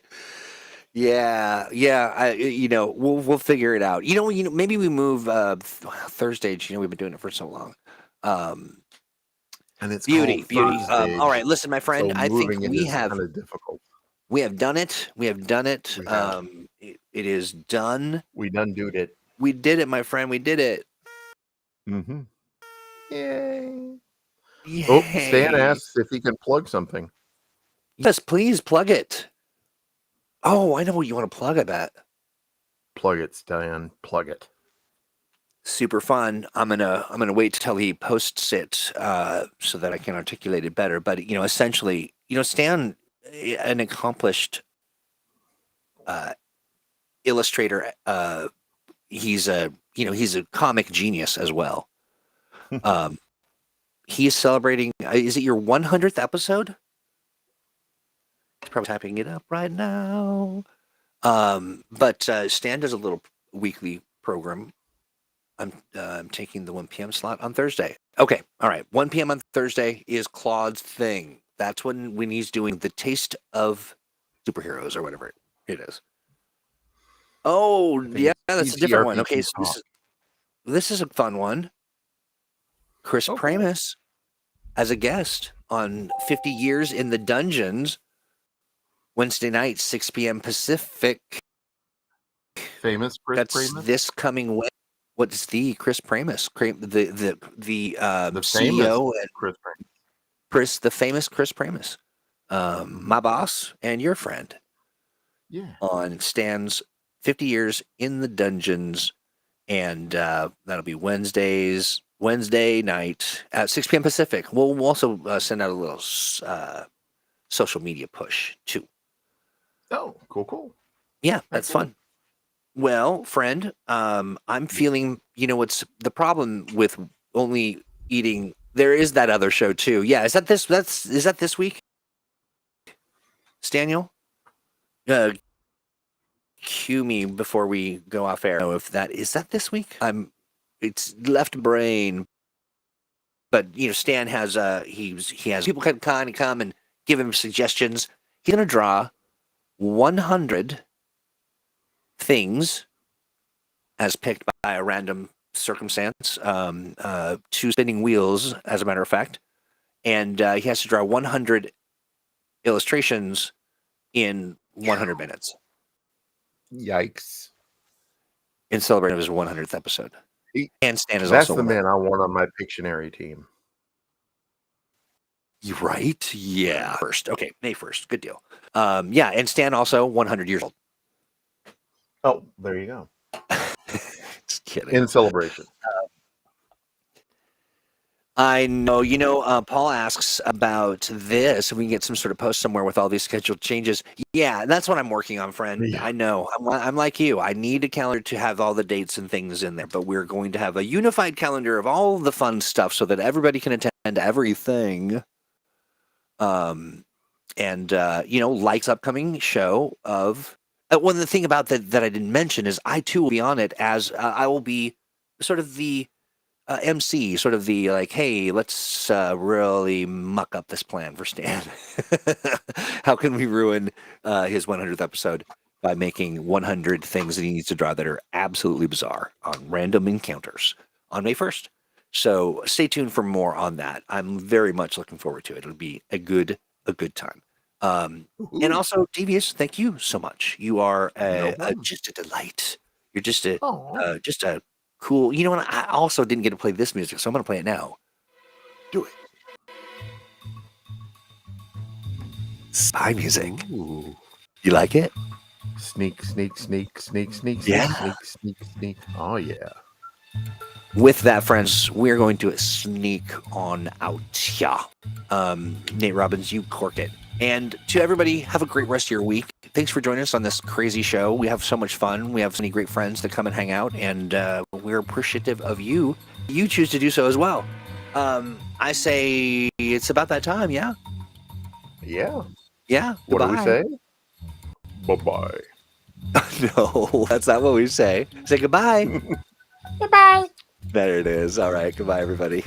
Yeah. We'll figure it out. Maybe we move Thursday. We've been doing it for so long. And it's beauty. All right, listen, my friend. So I think we is have kind of difficult. We have done it. We have done it. We have. It is done. We done doed it. We did it, my friend. We did it. Mm-hmm. Yay. Yay. Oh, Stan asks if he can plug something. Yes, please plug it. Oh, I know what you want to plug, I bet. Plug it, Stan. Plug it. Super fun. I'm gonna wait till he posts it so that I can articulate it better. But essentially, Stan, an accomplished illustrator. He's a comic genius as well. He's celebrating. Is it your 100th episode? He's probably typing it up right now. But Stan does a little weekly program. I'm taking the 1 p.m. slot on Thursday. Okay, all right. 1 p.m. on Thursday is Claude's thing. That's when he's doing the Taste of Superheroes or whatever it is. Oh, yeah, that's a different one. Okay, so this is a fun one. Chris Pramis as a guest on 50 Years in the Dungeons, Wednesday night, 6 p.m. Pacific. Famous Chris That's Pramis? this coming Wednesday. What's the Chris Pramis? The famous CEO and Chris Pramis. the famous Chris Pramis, my boss and your friend. Yeah. On Stan's 50 Years in the Dungeons, and that'll be Wednesday night at 6 p.m. Pacific. We'll also send out a little social media push too. Oh, cool. Yeah, that's fun. Well, friend, I'm feeling, what's the problem with only eating? There is that other show too. Yeah, is that this week? Staniel? Cue me before we go off air. If is that this week? It's left brain. But Stan has he has people can kind of come and give him suggestions. He's gonna draw 100 things as picked by a random circumstance, 2 spinning wheels, as a matter of fact, and he has to draw 100 illustrations in 100 minutes. Yikes. In celebration of his 100th episode. And Stan is That's also the man I want on my Pictionary team. You right? Yeah. Okay, May 1st. Good deal. Yeah, and Stan also 100 years old. Oh, there you go. Just kidding. In celebration. I know. Paul asks about this, and we can get some sort of post somewhere with all these scheduled changes. Yeah, that's what I'm working on, friend. Yeah. I know. I'm like you. I need a calendar to have all the dates and things in there, but we're going to have a unified calendar of all the fun stuff so that everybody can attend everything. Like's upcoming show of one of the thing about that I didn't mention is I too will be on it as I will be sort of the MC, sort of the like, hey, let's really muck up this plan for Stan. How can we ruin his 100th episode by making 100 things that he needs to draw that are absolutely bizarre on random encounters on May 1st? So stay tuned for more on that. I'm very much looking forward to it. It'll be a good time. And also, Devious, thank you so much. You are just a delight. You're just a cool. You know what? I also didn't get to play this music, so I'm going to play it now. Do it. Spy music. Ooh. You like it? Sneak. Yeah. Sneak. Oh, yeah. With that, friends, we're going to sneak on out. Yeah. Nate Robbins, you cork it. And to everybody, have a great rest of your week. Thanks for joining us on this crazy show. We have so much fun. We have so many great friends that come and hang out, and we're appreciative of you. You choose to do so as well. I say it's about that time, yeah? Yeah. Yeah. What do we goodbye. say? Bye-bye. No, that's not what we say. Say goodbye. Goodbye. There it is. All right. Goodbye, everybody.